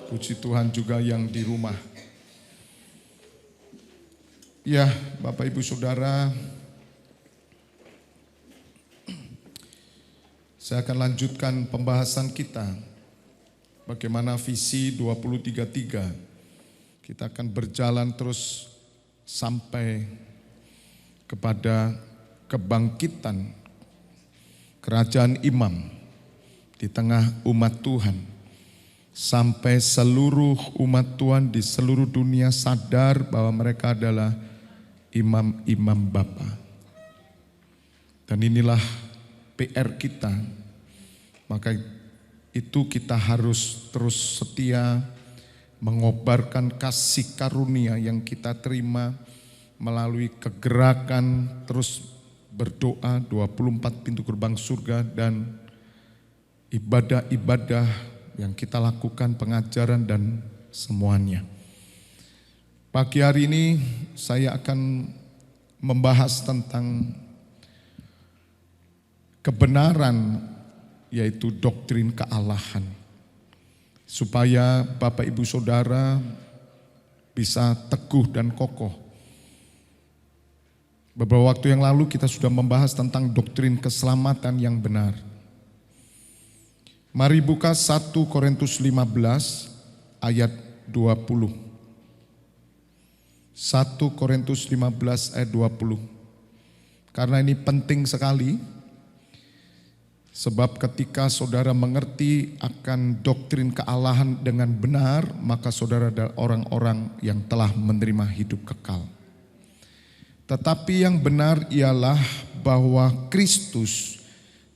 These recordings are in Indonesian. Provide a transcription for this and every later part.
Puji Tuhan juga yang di rumah. Ya, Bapak Ibu Saudara, saya akan lanjutkan pembahasan kita. Bagaimana visi 2033. Kita akan berjalan terus sampai kepada kebangkitan kerajaan imam di tengah umat Tuhan. Sampai seluruh umat Tuhan di seluruh dunia sadar bahwa mereka adalah imam-imam Bapa. Dan inilah PR kita. Maka itu kita harus terus setia mengobarkan kasih karunia yang kita terima melalui kegerakan terus berdoa 24 pintu gerbang surga dan ibadah-ibadah yang kita lakukan, pengajaran dan semuanya. Pagi hari ini saya akan membahas tentang kebenaran, yaitu doktrin kealahan. Supaya Bapak Ibu Saudara bisa teguh dan kokoh. Beberapa waktu yang lalu kita sudah membahas tentang doktrin keselamatan yang benar. Mari buka 1 Korintus 15 ayat 20. 1 Korintus 15 ayat 20. Karena ini penting sekali. Sebab ketika saudara mengerti akan doktrin kealahan dengan benar, maka saudara adalah orang-orang yang telah menerima hidup kekal. Tetapi yang benar ialah bahwa Kristus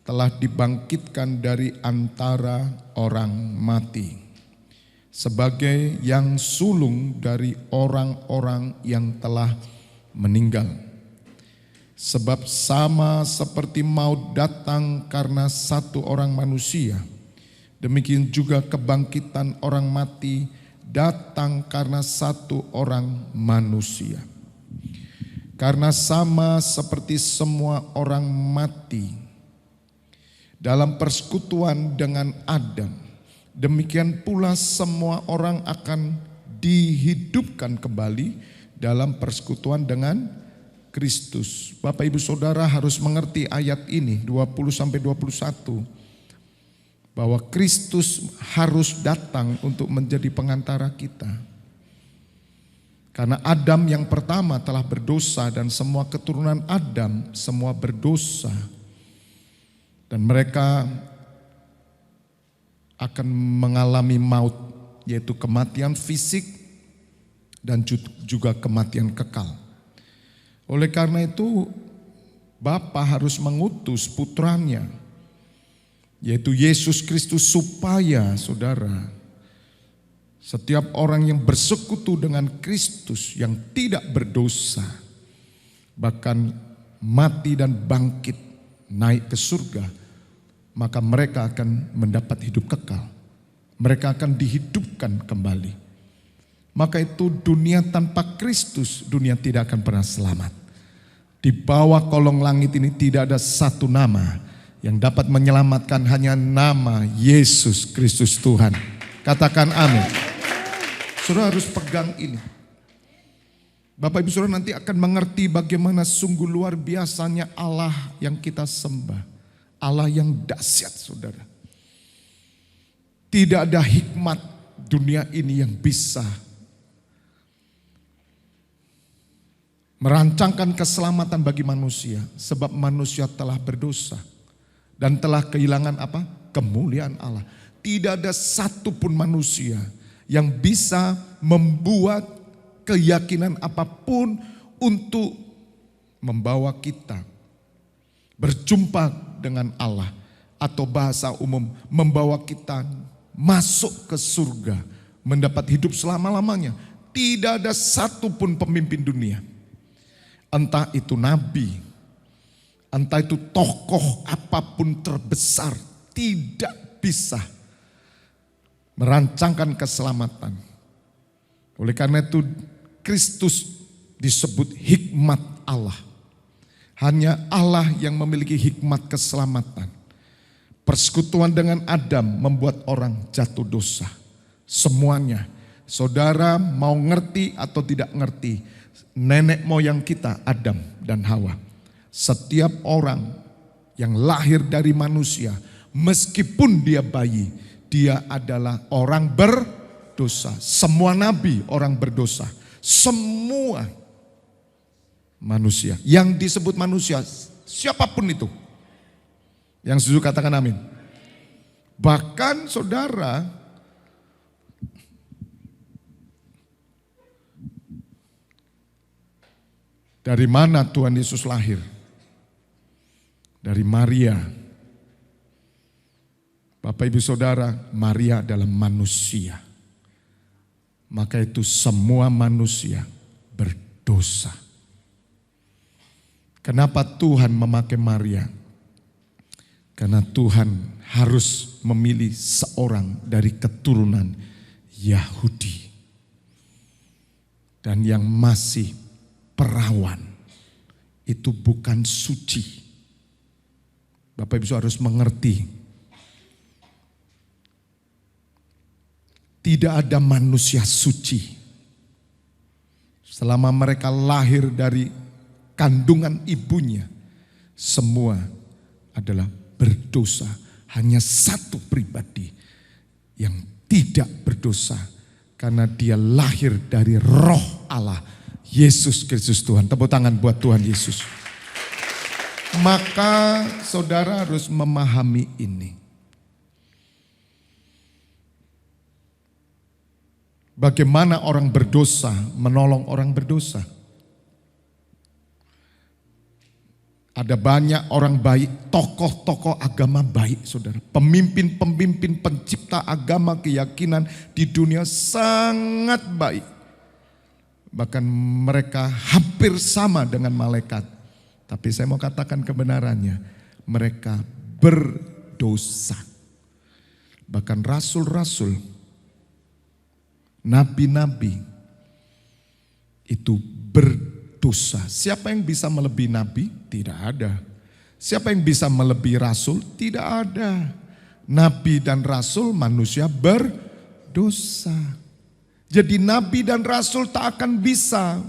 telah dibangkitkan dari antara orang mati sebagai yang sulung dari orang-orang yang telah meninggal. Sebab sama seperti maut datang karena satu orang manusia, demikian juga kebangkitan orang mati datang karena satu orang manusia. Karena sama seperti semua orang mati dalam persekutuan dengan Adam, demikian pula semua orang akan dihidupkan kembali dalam persekutuan dengan Kristus. Bapak Ibu Saudara harus mengerti ayat ini 20-21 bahwa Kristus harus datang untuk menjadi pengantara kita. Karena Adam yang pertama telah berdosa dan semua keturunan Adam semua berdosa. Dan mereka akan mengalami maut, yaitu kematian fisik dan juga kematian kekal. Oleh karena itu, Bapa harus mengutus putranya, yaitu Yesus Kristus, supaya saudara, setiap orang yang bersekutu dengan Kristus yang tidak berdosa, bahkan mati dan bangkit naik ke surga, maka mereka akan mendapat hidup kekal. Mereka akan dihidupkan kembali. Maka itu dunia tanpa Kristus, dunia tidak akan pernah selamat. Di bawah kolong langit ini tidak ada satu nama yang dapat menyelamatkan, hanya nama Yesus Kristus Tuhan. Katakan amin. Saudara harus pegang ini. Bapak Ibu Saudara nanti akan mengerti bagaimana sungguh luar biasanya Allah yang kita sembah. Allah yang dahsyat, saudara. Tidak ada hikmat dunia ini yang bisa merancangkan keselamatan bagi manusia. Sebab manusia telah berdosa dan telah kehilangan apa? Kemuliaan Allah. Tidak ada satupun manusia yang bisa membuat keyakinan apapun untuk membawa kita berjumpa dengan Allah, atau bahasa umum membawa kita masuk ke surga, mendapat hidup selama-lamanya. Tidak ada satupun pemimpin dunia, entah itu nabi, entah itu tokoh apapun terbesar, tidak bisa merancangkan keselamatan. Oleh karena itu Kristus disebut hikmat Allah. Hanya Allah yang memiliki hikmat keselamatan. Persekutuan dengan Adam membuat orang jatuh dosa. Semuanya. Saudara mau ngerti atau tidak ngerti, nenek moyang kita Adam dan Hawa. Setiap orang yang lahir dari manusia, meskipun dia bayi, dia adalah orang berdosa. Semua nabi orang berdosa. Semua manusia. Yang disebut manusia, siapapun itu. Yang setuju katakan amin. Bahkan saudara, dari mana Tuhan Yesus lahir? Dari Maria. Bapak Ibu Saudara, Maria adalah manusia. Maka itu semua manusia berdosa. Kenapa Tuhan memakai Maria? Karena Tuhan harus memilih seorang dari keturunan Yahudi. Dan yang masih perawan itu bukan suci. Bapak Ibu harus mengerti. Tidak ada manusia suci. Selama mereka lahir dari kandungan ibunya, semua adalah berdosa. Hanya satu pribadi yang tidak berdosa karena dia lahir dari Roh Allah, Yesus Kristus Tuhan. Tepuk tangan buat Tuhan Yesus. Maka saudara harus memahami ini. Bagaimana orang berdosa menolong orang berdosa. Ada banyak orang baik, tokoh-tokoh agama baik saudara. Pemimpin-pemimpin pencipta agama keyakinan di dunia sangat baik. Bahkan mereka hampir sama dengan malaikat. Tapi saya mau katakan kebenarannya, mereka berdosa. Bahkan rasul-rasul, nabi-nabi itu berdosa. Siapa yang bisa melebihi nabi? Tidak ada. Siapa yang bisa melebihi rasul? Tidak ada. Nabi dan rasul manusia berdosa. Jadi nabi dan rasul tak akan bisa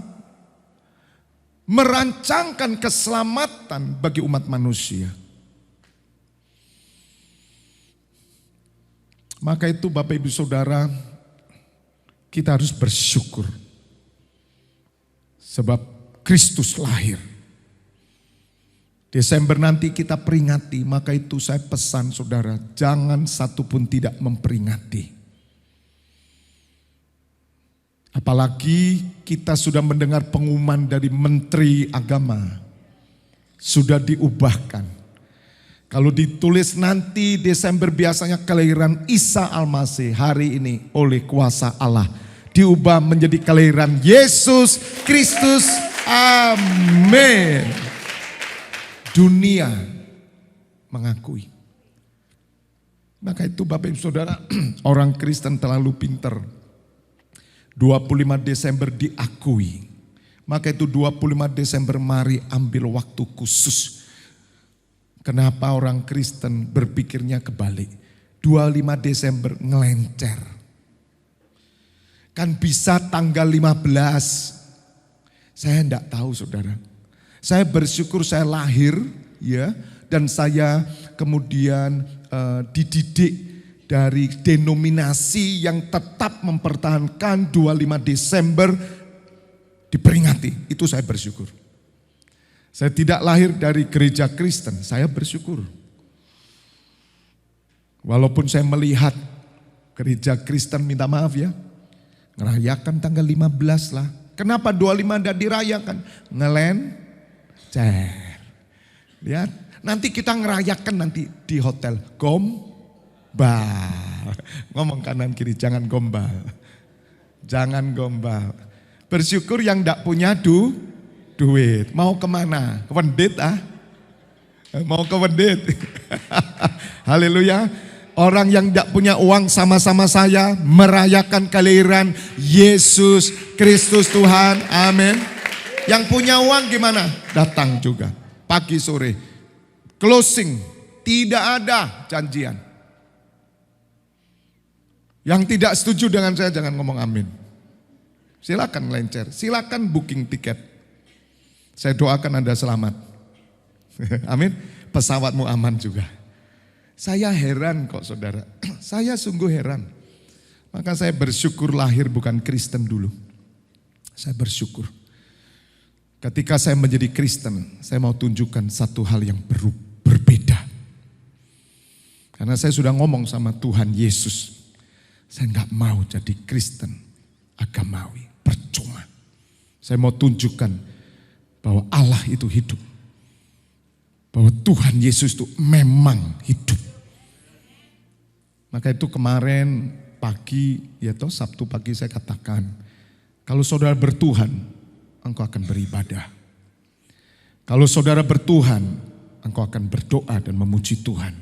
merancangkan keselamatan bagi umat manusia. Maka itu Bapak Ibu Saudara, kita harus bersyukur. Sebab Kristus lahir. Desember nanti kita peringati, maka itu saya pesan saudara, jangan satupun tidak memperingati. Apalagi kita sudah mendengar pengumuman dari Menteri Agama. Sudah diubahkan. Kalau ditulis nanti Desember biasanya kelahiran Isa Al-Masih, hari ini oleh kuasa Allah diubah menjadi kelahiran Yesus Kristus. Amin. Dunia mengakui. Maka itu Bapak Ibu Saudara, orang Kristen terlalu pintar. 25 Desember diakui. Maka itu 25 Desember mari ambil waktu khusus. Kenapa orang Kristen berpikirnya kebalik? 25 Desember ngelencer. Kan bisa tanggal 15. Saya enggak tahu saudara. Saya bersyukur saya lahir ya, dan saya kemudian dididik dari denominasi yang tetap mempertahankan 25 Desember diperingati. Itu saya bersyukur. Saya tidak lahir dari gereja Kristen, saya bersyukur. Walaupun saya melihat gereja Kristen minta maaf ya, ngerayakan tanggal 15 lah. Kenapa 25 tidak dirayakan? Ngelencer. Lihat, nanti kita ngerayakan nanti di hotel. Gombal. Ngomong kanan kiri, jangan gombal. Jangan gombal. Bersyukur yang tidak punya duit. Mau kemana? Ke Wendit ah? Mau ke Wendit? Haleluya. Orang yang tidak punya uang sama-sama saya merayakan kelahiran Yesus Kristus Tuhan. Amin. Yang punya uang gimana? Datang juga. Pagi sore. Closing. Tidak ada janjian. Yang tidak setuju dengan saya jangan ngomong amin. Silakan lencer, silakan booking tiket. Saya doakan Anda selamat. Amin. Pesawatmu aman juga. Saya heran kok saudara. Saya sungguh heran. Maka saya bersyukur lahir bukan Kristen dulu. Saya bersyukur. Ketika saya menjadi Kristen, saya mau tunjukkan satu hal yang berbeda. Karena saya sudah ngomong sama Tuhan Yesus. Saya enggak mau jadi Kristen agamawi, percuma. Saya mau tunjukkan bahwa Allah itu hidup. Bahwa Tuhan Yesus itu memang hidup. Maka itu kemarin pagi, Sabtu pagi saya katakan, kalau saudara bertuhan, engkau akan beribadah. Kalau saudara bertuhan, engkau akan berdoa dan memuji Tuhan.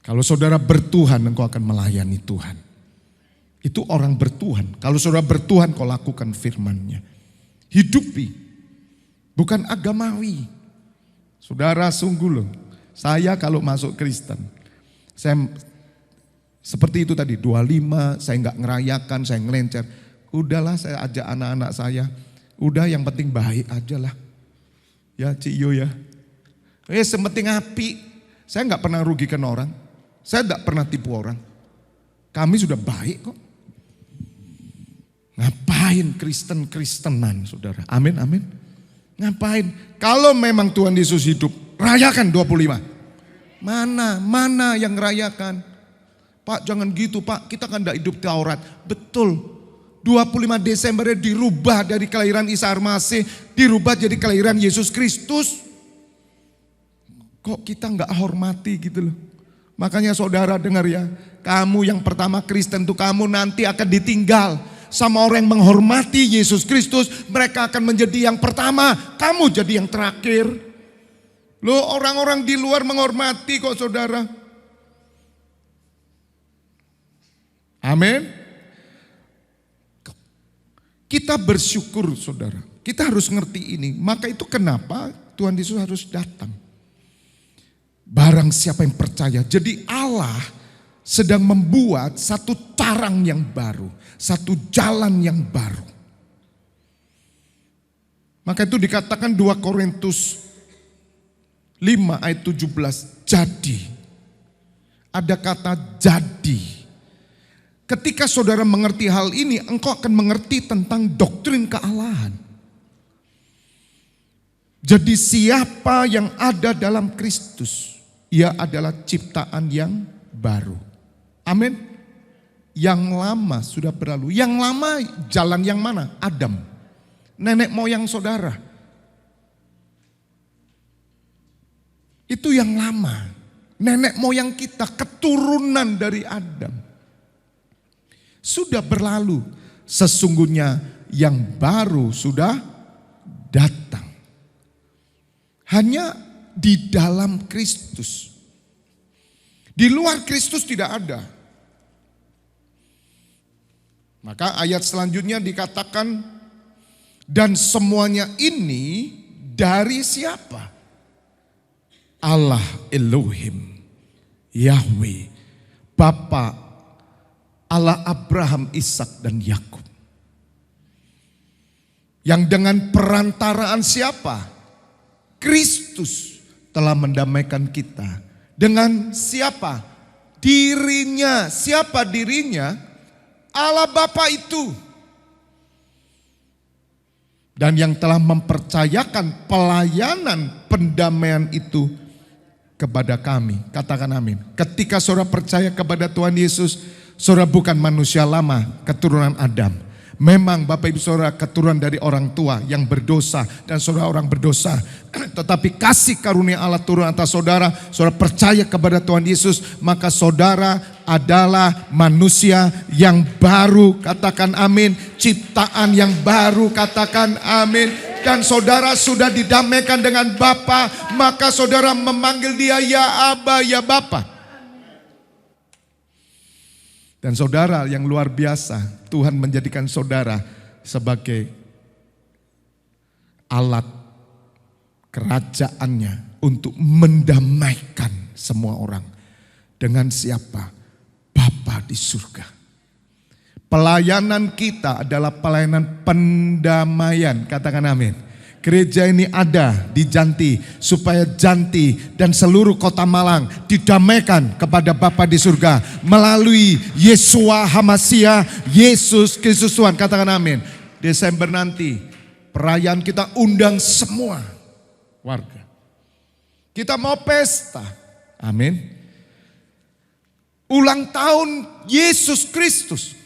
Kalau saudara bertuhan, engkau akan melayani Tuhan. Itu orang bertuhan. Kalau saudara bertuhan, kau lakukan firman-Nya. Hidupi, bukan agamawi. Saudara sungguh loh, saya kalau masuk Kristen, saya seperti itu tadi, 25, saya enggak ngerayakan, saya ngelencer. Udahlah saya ajak anak-anak saya, udah yang penting baik aja lah. Ya Ciyo ya. Sementing api, saya enggak pernah rugikan orang. Saya enggak pernah tipu orang. Kami sudah baik kok. Ngapain Kristen-Kristenan saudara? Amin, amin. Ngapain? Kalau memang Tuhan Yesus hidup, rayakan 25. Mana yang rayakan? Pak jangan gitu Pak, kita kan enggak hidup Taurat. Betul. 25 Desember dirubah dari kelahiran Isa Al-Masih, dirubah jadi kelahiran Yesus Kristus. Kok kita enggak hormati gitu loh. Makanya saudara dengar ya, kamu yang pertama Kristen tuh kamu nanti akan ditinggal sama orang yang menghormati Yesus Kristus. Mereka akan menjadi yang pertama, kamu jadi yang terakhir. Loh orang-orang di luar menghormati kok saudara. Amin. Kita bersyukur saudara, kita harus ngerti ini. Maka itu kenapa Tuhan Yesus harus datang. Barang siapa yang percaya. Jadi Allah sedang membuat satu carang yang baru. Satu jalan yang baru. Maka itu dikatakan 2 Korintus 5 ayat 17. Jadi. Ada kata jadi. Ketika saudara mengerti hal ini, engkau akan mengerti tentang doktrin kealahan. Jadi siapa yang ada dalam Kristus, ia adalah ciptaan yang baru. Amin. Yang lama sudah berlalu. Yang lama jalan yang mana? Adam. Nenek moyang saudara. Itu yang lama. Nenek moyang kita, keturunan dari Adam. Sudah berlalu. Sesungguhnya yang baru sudah datang. Hanya di dalam Kristus. Di luar Kristus tidak ada. Maka ayat selanjutnya dikatakan, dan semuanya ini dari siapa? Allah Elohim, Yahweh, Bapa, Allah Abraham, Ishak dan Yakub. Yang dengan perantaraan siapa? Kristus telah mendamaikan kita. Dengan siapa? Dirinya. Siapa dirinya? Allah Bapa itu. Dan yang telah mempercayakan pelayanan pendamaian itu kepada kami. Katakan amin. Ketika saudara percaya kepada Tuhan Yesus, saudara bukan manusia lama, keturunan Adam. Memang Bapak Ibu saudara keturunan dari orang tua yang berdosa dan saudara orang berdosa. Tetapi kasih karunia Allah turun atas saudara, saudara percaya kepada Tuhan Yesus, maka saudara adalah manusia yang baru. Katakan amin. Ciptaan yang baru, katakan amin. Dan saudara sudah didamaikan dengan Bapa, maka saudara memanggil dia ya Aba, ya Bapa. Dan saudara yang luar biasa, Tuhan menjadikan saudara sebagai alat kerajaannya untuk mendamaikan semua orang. Dengan siapa? Bapa Bapa di surga. Pelayanan kita adalah pelayanan pendamaian. Katakan amin. Gereja ini ada di Janti supaya Janti dan seluruh kota Malang didamaikan kepada Bapa di surga melalui Yeshua Hamasia, Yesus Kristus Tuhan. Katakan amin. Desember nanti perayaan kita undang semua warga. Kita mau pesta. Amin. Ulang tahun Yesus Kristus.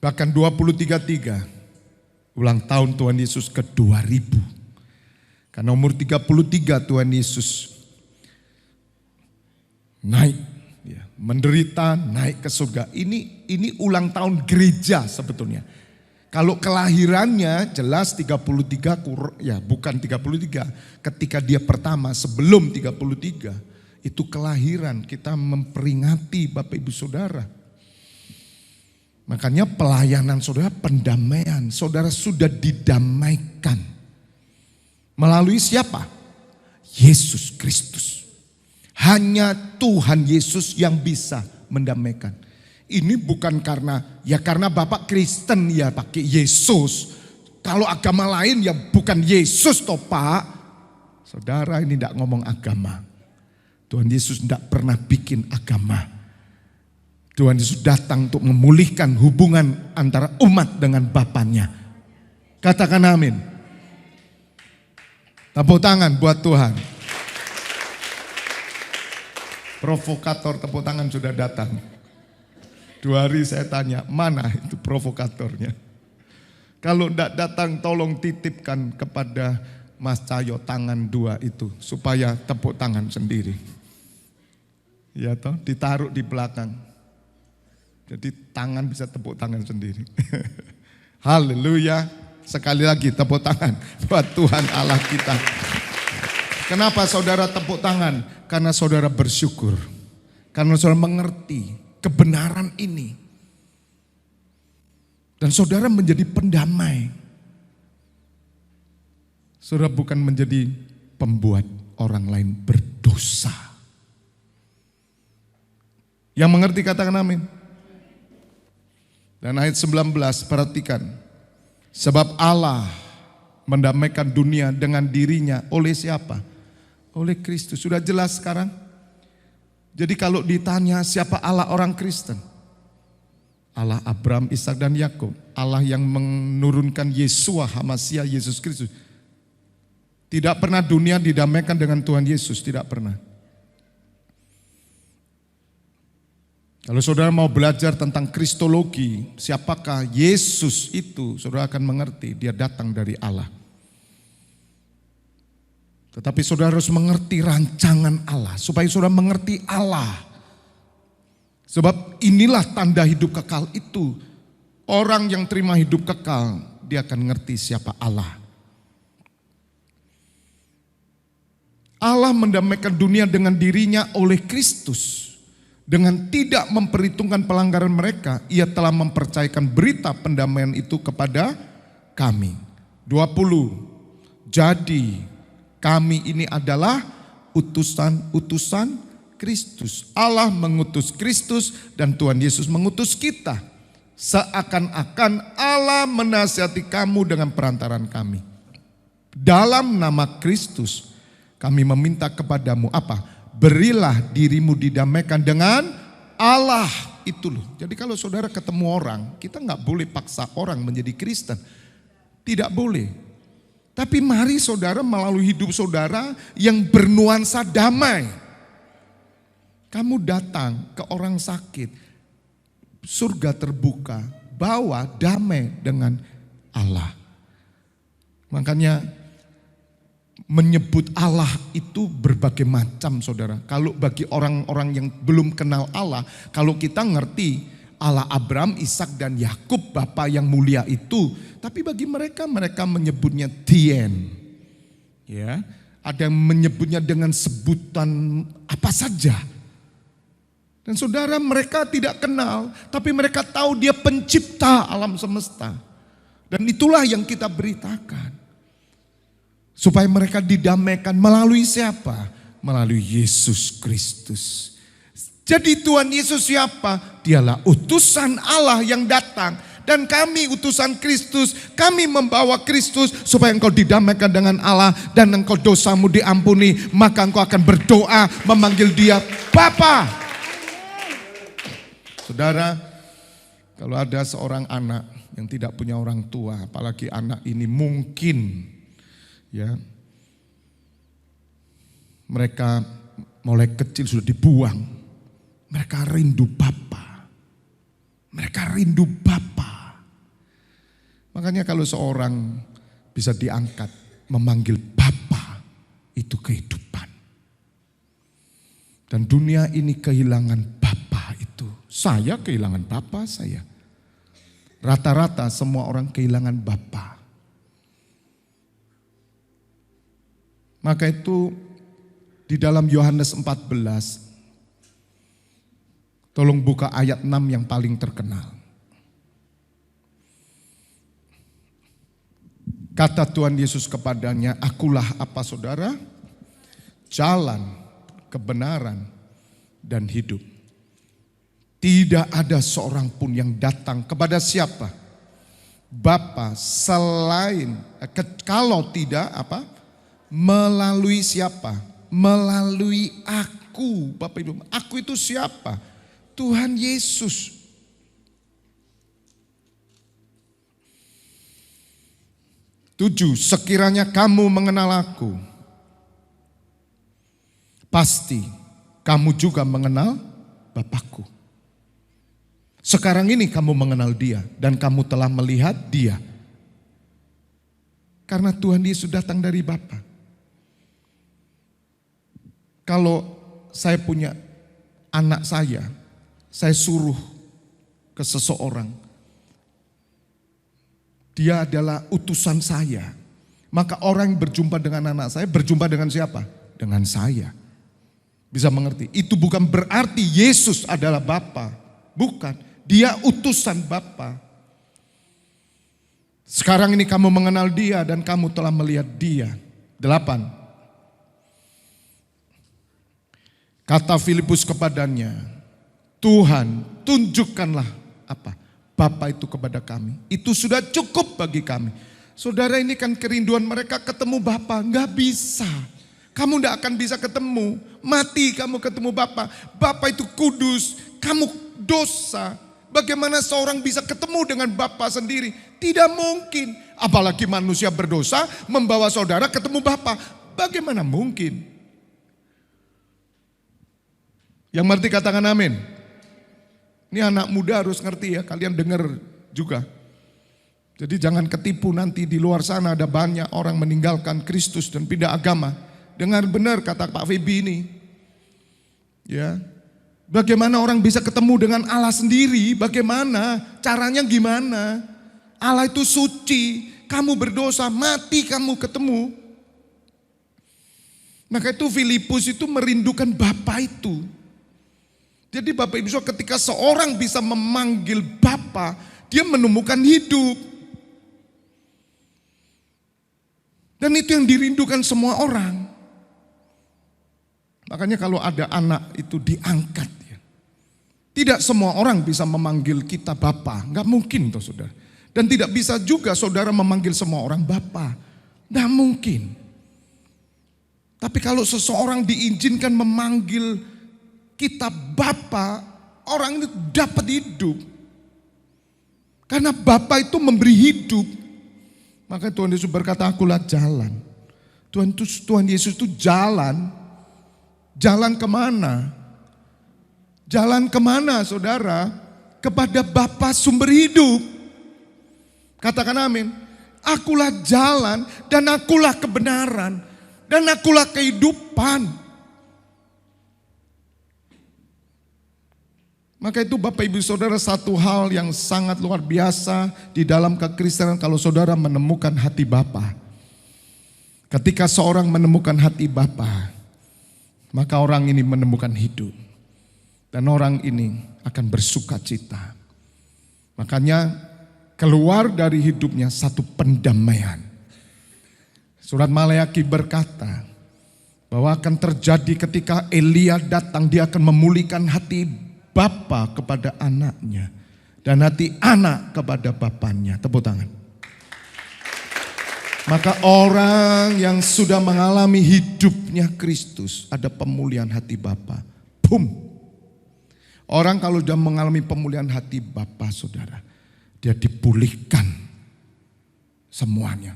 Bahkan 2033 ulang tahun Tuhan Yesus ke-2000. Karena umur 33 Tuhan Yesus naik, ya, menderita, naik ke surga. Ini ulang tahun gereja sebetulnya. Kalau kelahirannya jelas 33, ya bukan 33. Ketika dia pertama sebelum 33, itu kelahiran. Kita memperingati Bapak Ibu Saudara. Makanya pelayanan saudara pendamaian. Saudara sudah didamaikan. Melalui siapa? Yesus Kristus. Hanya Tuhan Yesus yang bisa mendamaikan. Ini bukan karena Bapak Kristen ya pakai Yesus. Kalau agama lain ya bukan Yesus toh Pak. Saudara ini tidak ngomong agama. Tuhan Yesus tidak pernah bikin agama. Tuhan Yesus datang untuk memulihkan hubungan antara umat dengan Bapaknya. Katakan amin. Tepuk tangan buat Tuhan. Provokator tepuk tangan sudah datang. 2 hari saya tanya, mana itu provokatornya? Kalau tidak datang tolong titipkan kepada Mas Cahyo tangan 2 itu. Supaya tepuk tangan sendiri. Ya toh, ditaruh di belakang. Jadi tangan bisa tepuk tangan sendiri. Haleluya. Sekali lagi tepuk tangan buat Tuhan Allah kita. Kenapa saudara tepuk tangan? Karena saudara bersyukur. Karena saudara mengerti kebenaran ini. Dan saudara menjadi pendamai. Saudara bukan menjadi pembuat orang lain berdosa. Yang mengerti katakan amin. Dan ayat 19 perhatikan. Sebab Allah mendamaikan dunia dengan dirinya oleh siapa? Oleh Kristus. Sudah jelas sekarang? Jadi kalau ditanya siapa Allah orang Kristen? Allah Abraham, Ishak dan Yakub. Allah yang menurunkan Yeshua Hamasia, Yesus Kristus. Tidak pernah dunia didamaikan dengan Tuhan Yesus. Tidak pernah. Kalau saudara mau belajar tentang kristologi, siapakah Yesus itu, saudara akan mengerti dia datang dari Allah. Tetapi saudara harus mengerti rancangan Allah, supaya saudara mengerti Allah. Sebab inilah tanda hidup kekal itu. Orang yang terima hidup kekal, dia akan ngerti siapa Allah. Allah mendamaikan dunia dengan dirinya oleh Kristus. Dengan tidak memperhitungkan pelanggaran mereka, ia telah mempercayakan berita pendamaian itu kepada kami. 20. Jadi kami ini adalah utusan-utusan Kristus. Allah mengutus Kristus dan Tuhan Yesus mengutus kita. Seakan-akan Allah menasihati kamu dengan perantaran kami. Dalam nama Kristus kami meminta kepadamu apa? Berilah dirimu didamaikan dengan Allah. Itu loh. Jadi kalau saudara ketemu orang, kita nggak boleh paksa orang menjadi Kristen. Tidak boleh. Tapi mari saudara melalui hidup saudara yang bernuansa damai. Kamu datang ke orang sakit, surga terbuka, bawa damai dengan Allah. Makanya menyebut Allah itu berbagai macam saudara. Kalau bagi orang-orang yang belum kenal Allah, kalau kita ngerti Allah Abraham, Ishak dan Yakub, Bapa yang mulia itu. Tapi bagi mereka menyebutnya Tien. Ya, ada yang menyebutnya dengan sebutan apa saja. Dan saudara mereka tidak kenal, tapi mereka tahu dia pencipta alam semesta. Dan itulah yang kita beritakan. Supaya mereka didamaikan melalui siapa? Melalui Yesus Kristus. Jadi Tuhan Yesus siapa? Dialah utusan Allah yang datang. Dan kami utusan Kristus, kami membawa Kristus supaya engkau didamaikan dengan Allah dan engkau dosamu diampuni. Maka engkau akan berdoa memanggil dia Bapa. Saudara, kalau ada seorang anak yang tidak punya orang tua, apalagi anak ini mungkin ya mereka mulai kecil sudah dibuang. Mereka rindu Bapa. Mereka rindu Bapa. Makanya kalau seorang bisa diangkat memanggil Bapa, itu kehidupan. Dan dunia ini kehilangan Bapa itu. Saya kehilangan Bapa saya. Rata-rata semua orang kehilangan Bapa. Maka itu di dalam Yohanes 14, tolong buka ayat 6 yang paling terkenal. Kata Tuhan Yesus kepadanya, akulah apa saudara? Jalan, kebenaran, dan hidup. Tidak ada seorang pun yang datang kepada siapa? Bapa selain, kalau tidak apa? Melalui siapa? Melalui aku. Bapak Ibu, aku itu siapa? Tuhan Yesus. Tujuh, sekiranya kamu mengenal aku, pasti kamu juga mengenal Bapakku. Sekarang ini kamu mengenal dia dan kamu telah melihat dia. Karena Tuhan Yesus datang dari Bapa. Kalau saya punya anak saya suruh ke seseorang, dia adalah utusan saya. Maka orang yang berjumpa dengan anak saya, berjumpa dengan siapa? Dengan saya. Bisa mengerti? Itu bukan berarti Yesus adalah Bapa. Bukan, dia utusan Bapa. Sekarang ini kamu mengenal dia dan kamu telah melihat dia. 8. Kata Filipus kepadanya, Tuhan tunjukkanlah apa? Bapa itu kepada kami. Itu sudah cukup bagi kami. Saudara, ini kan kerinduan mereka ketemu Bapa. Enggak bisa. Kamu enggak akan bisa ketemu. Mati kamu ketemu Bapa. Bapa itu kudus. Kamu dosa. Bagaimana seorang bisa ketemu dengan Bapa sendiri? Tidak mungkin. Apalagi manusia berdosa membawa saudara ketemu Bapa. Bagaimana mungkin? Yang ngerti katakan amin. Ini anak muda harus ngerti ya, kalian dengar juga. Jadi jangan ketipu nanti di luar sana ada banyak orang meninggalkan Kristus dan pindah agama. Dengar benar kata Pak Febi ini. Ya. Bagaimana orang bisa ketemu dengan Allah sendiri? Bagaimana? Caranya gimana? Allah itu suci, kamu berdosa, mati kamu ketemu. Maka itu Filipus itu merindukan Bapa itu. Jadi Bapak Ibu Saudara, ketika seorang bisa memanggil Bapa, dia menemukan hidup. Dan itu yang dirindukan semua orang. Makanya kalau ada anak itu diangkat. Ya. Tidak semua orang bisa memanggil kita Bapa. Enggak mungkin toh saudara. Dan tidak bisa juga saudara memanggil semua orang Bapa. Enggak mungkin. Tapi kalau seseorang diizinkan memanggil kita Bapa, orang ini dapat hidup. Karena Bapa itu memberi hidup. Maka Tuhan Yesus berkata, akulah jalan. Tuhan Yesus itu jalan. Jalan kemana? Jalan kemana saudara? Kepada Bapa sumber hidup. Katakan amin. Akulah jalan dan akulah kebenaran. Dan akulah kehidupan. Maka itu Bapak Ibu Saudara, satu hal yang sangat luar biasa di dalam kekristenan kalau saudara menemukan hati Bapa. Ketika seorang menemukan hati Bapa, maka orang ini menemukan hidup. Dan orang ini akan bersuka cita. Makanya keluar dari hidupnya satu pendamaian. Surat Maleakhi berkata bahwa akan terjadi ketika Elia datang, dia akan memulihkan hati bapa kepada anaknya dan hati anak kepada bapaknya. Tepuk tangan. Maka orang yang sudah mengalami hidupnya Kristus, ada pemulihan hati bapa. Boom. Orang kalau sudah mengalami pemulihan hati bapa, saudara, dia dipulihkan semuanya.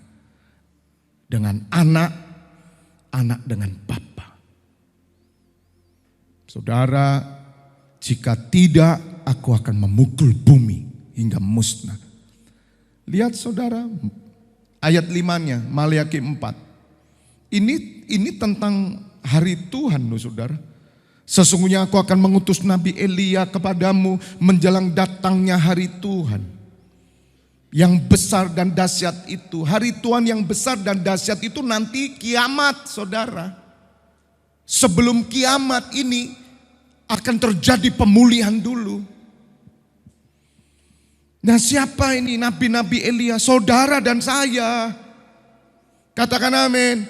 Dengan anak, anak dengan bapa. Saudara, jika tidak, aku akan memukul bumi hingga musnah. Lihat saudara, ayat 5-nya, Maleakhi 4. Ini tentang hari Tuhan loh saudara. Sesungguhnya aku akan mengutus Nabi Elia kepadamu menjelang datangnya hari Tuhan. Yang besar dan dahsyat itu. Hari Tuhan yang besar dan dahsyat itu nanti kiamat saudara. Sebelum kiamat ini akan terjadi pemulihan dulu. Nah siapa ini Nabi-Nabi Elia? Saudara dan saya. Katakan amin.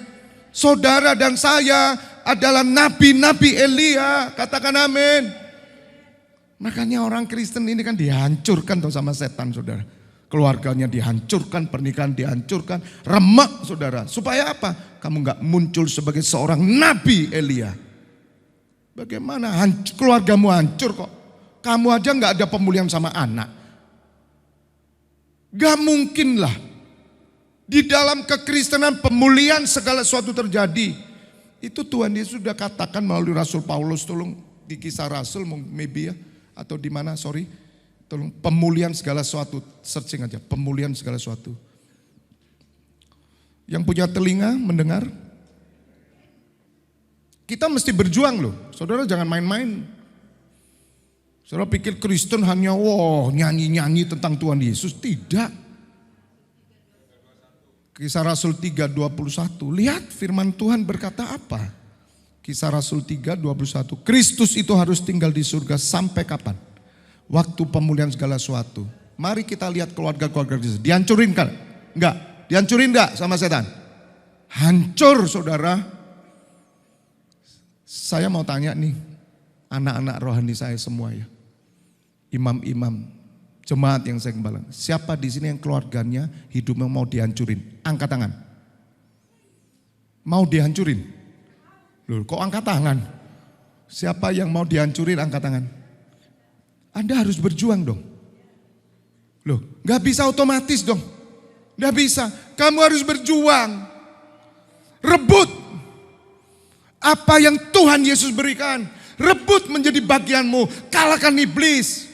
Saudara dan saya adalah Nabi-Nabi Elia. Katakan amin. Makanya orang Kristen ini kan dihancurkan tuh sama setan saudara. Keluarganya dihancurkan, pernikahan dihancurkan, remek saudara. Supaya apa? Kamu gak muncul sebagai seorang Nabi Elia. Bagaimana keluargamu hancur kok? Kamu aja gak ada pemulihan sama anak. Gak mungkin lah. Di dalam kekristenan pemulihan segala sesuatu terjadi. Itu Tuhan Yesus sudah katakan melalui Rasul Paulus, tolong di Kisah Rasul maybe ya. Atau di mana sorry. Tolong pemulihan segala sesuatu, searching aja, pemulihan segala sesuatu. Yang punya telinga mendengar. Kita mesti berjuang loh, saudara jangan main-main. Saudara pikir Kristen hanya nyanyi-nyanyi tentang Tuhan Yesus, tidak. Kisah Rasul 3:21, lihat firman Tuhan berkata apa? Kisah Rasul 3:21, Kristus itu harus tinggal di surga sampai kapan? Waktu pemulihan segala sesuatu. Mari kita lihat keluarga-keluarga Kristus. Dihancurin kan? Enggak. Dihancurin enggak sama setan? Hancur saudara. Saya mau tanya nih. Anak-anak rohani saya semua ya. Imam-imam. Jemaat yang saya gembala. Siapa di sini yang keluarganya hidupnya mau dihancurin? Angkat tangan. Mau dihancurin? Loh kok angkat tangan? Siapa yang mau dihancurin angkat tangan? Anda harus berjuang dong. Loh, gak bisa otomatis dong. Gak bisa. Kamu harus berjuang. Rebut. Apa yang Tuhan Yesus berikan. Rebut menjadi bagianmu. Kalahkan iblis.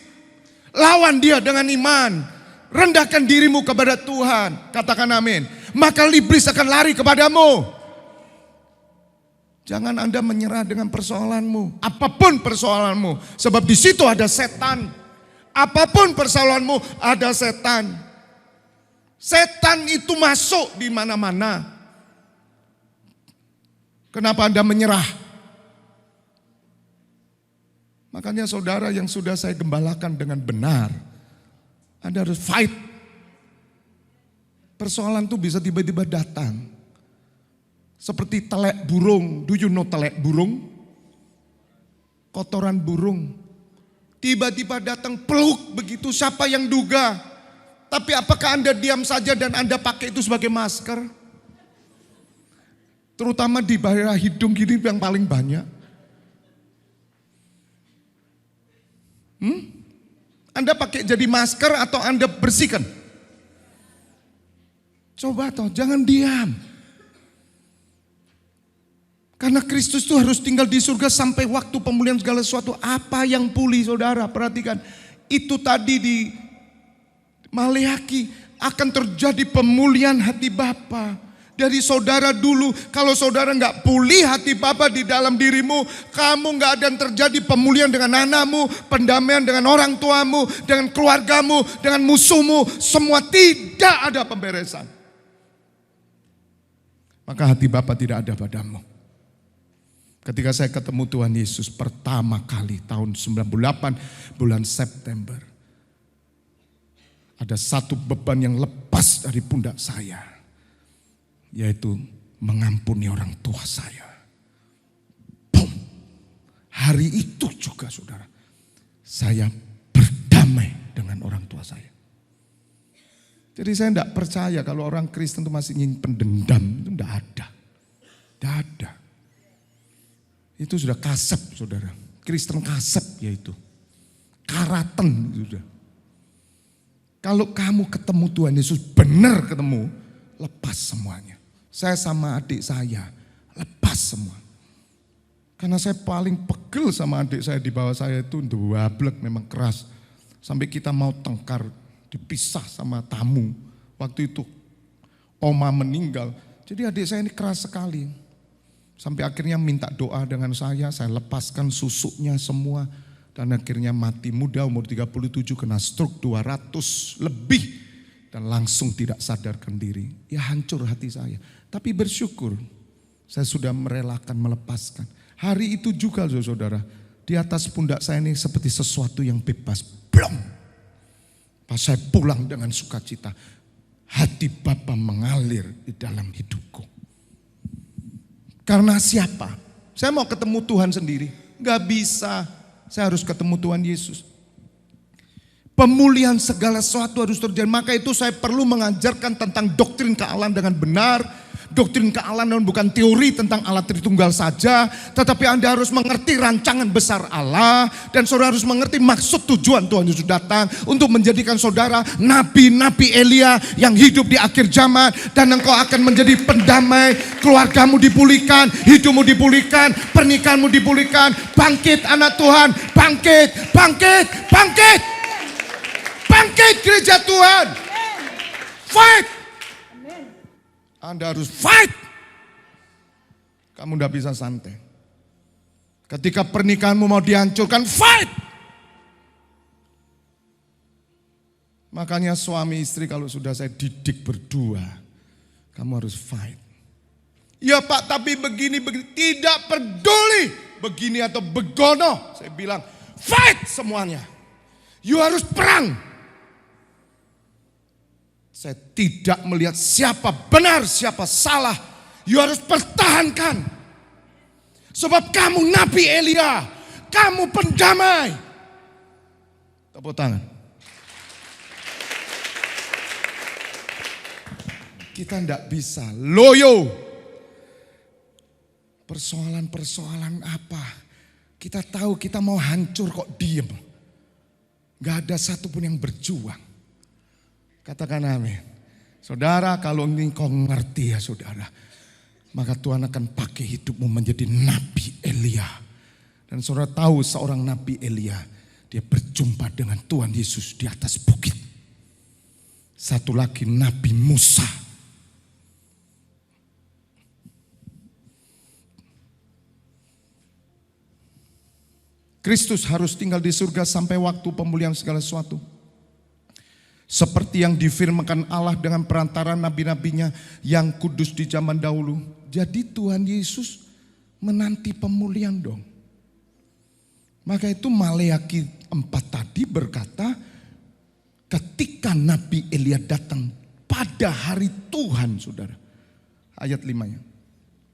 Lawan dia dengan iman. Rendahkan dirimu kepada Tuhan. Katakan amin. Maka iblis akan lari kepadamu. Jangan Anda menyerah dengan persoalanmu. Apapun persoalanmu. Sebab di situ ada setan. Apapun persoalanmu ada setan. Setan itu masuk di mana-mana. Kenapa Anda menyerah? Makanya saudara yang sudah saya gembalakan dengan benar. Anda harus fight. Persoalan itu bisa tiba-tiba datang. Seperti telek burung. Do you know telek burung? Kotoran burung. Tiba-tiba datang peluk begitu, siapa yang duga? Tapi apakah Anda diam saja dan Anda pakai itu sebagai masker? Terutama di daerah hidung gini yang paling banyak. Anda pakai jadi masker atau Anda bersihkan? Coba toh, jangan diam. Karena Kristus itu harus tinggal di surga sampai waktu pemulihan segala sesuatu. Apa yang pulih saudara? Perhatikan. Itu tadi di Maleakhi akan terjadi pemulihan hati Bapa. Dari saudara dulu. Kalau saudara gak pulih hati Bapa di dalam dirimu. Kamu gak akan terjadi pemulihan dengan anakmu. Pendamaian dengan orang tuamu. Dengan keluargamu. Dengan musuhmu. Semua tidak ada pemberesan. Maka hati Bapa tidak ada padamu. Ketika saya ketemu Tuhan Yesus pertama kali tahun 98 bulan September. Ada satu beban yang lepas dari pundak saya. Yaitu mengampuni orang tua saya. hari itu juga saudara, saya berdamai dengan orang tua saya. Jadi saya tidak percaya kalau orang Kristen itu masih ingin pendendam, itu tidak ada. Tidak ada. Itu sudah kasep saudara, Kristen kasep yaitu. Karaten sudah. Kalau kamu ketemu Tuhan Yesus, benar ketemu, lepas semuanya. Saya sama adik saya, lepas semua. Karena saya paling pegel sama adik saya di bawah saya itu, wablek memang keras. Sampai kita mau tengkar, dipisah sama tamu. Waktu itu oma meninggal. Jadi adik saya ini keras sekali. Sampai akhirnya minta doa dengan saya lepaskan susuknya semua. Dan akhirnya mati muda umur 37 kena stroke 200 lebih. Dan langsung tidak sadarkan diri. Ya hancur hati saya. Tapi bersyukur saya sudah merelakan melepaskan. Hari itu juga saudara, di atas pundak saya ini seperti sesuatu yang bebas. Blong. Pas saya pulang dengan sukacita. Hati Bapa mengalir di dalam hidupku. Karena siapa? Saya mau ketemu Tuhan sendiri. Gak bisa. Saya harus ketemu Tuhan Yesus. Pemulihan segala sesuatu harus terjadi. Maka itu saya perlu mengajarkan tentang doktrin kealahan dengan benar. Doktrin kealahan bukan teori tentang Allah Tritunggal saja. Tetapi Anda harus mengerti rancangan besar Allah. Dan saudara harus mengerti maksud tujuan Tuhan Yesus datang. Untuk menjadikan saudara nabi-nabi Elia yang hidup di akhir zaman. Dan engkau akan menjadi pendamai. Keluargamu dipulihkan, hidupmu dipulihkan, pernikahanmu dipulihkan. Bangkit anak Tuhan, bangkit, bangkit, bangkit. Bangkit gereja Tuhan. Fight. Anda harus fight. Kamu tidak bisa santai. Ketika pernikahanmu mau dihancurkan, fight. Makanya suami istri kalau sudah saya didik berdua, kamu harus fight. Ya Pak, tapi begini. Tidak peduli begini atau begono. Saya bilang, fight semuanya. You harus perang. Saya tidak melihat siapa benar, siapa salah. You harus pertahankan. Sebab kamu Nabi Elia. Kamu pendamai. Tepuk tangan. Kita tidak bisa loyo. Persoalan-persoalan apa? Kita tahu kita mau hancur kok diem. Gak ada satupun yang berjuang. Katakan amin. Saudara, kalau engkau ngerti ya saudara, maka Tuhan akan pakai hidupmu menjadi Nabi Elia. Dan saudara tahu seorang Nabi Elia, dia berjumpa dengan Tuhan Yesus di atas bukit. Satu lagi Nabi Musa. Kristus harus tinggal di surga sampai waktu pemulihan segala sesuatu. Seperti yang difirmankan Allah dengan perantara nabi-nabinya yang kudus di zaman dahulu. Jadi Tuhan Yesus menanti pemulihan dong. Maka itu Maleakhi 4 tadi berkata, ketika Nabi Elia datang pada hari Tuhan saudara. Ayat 5-nya.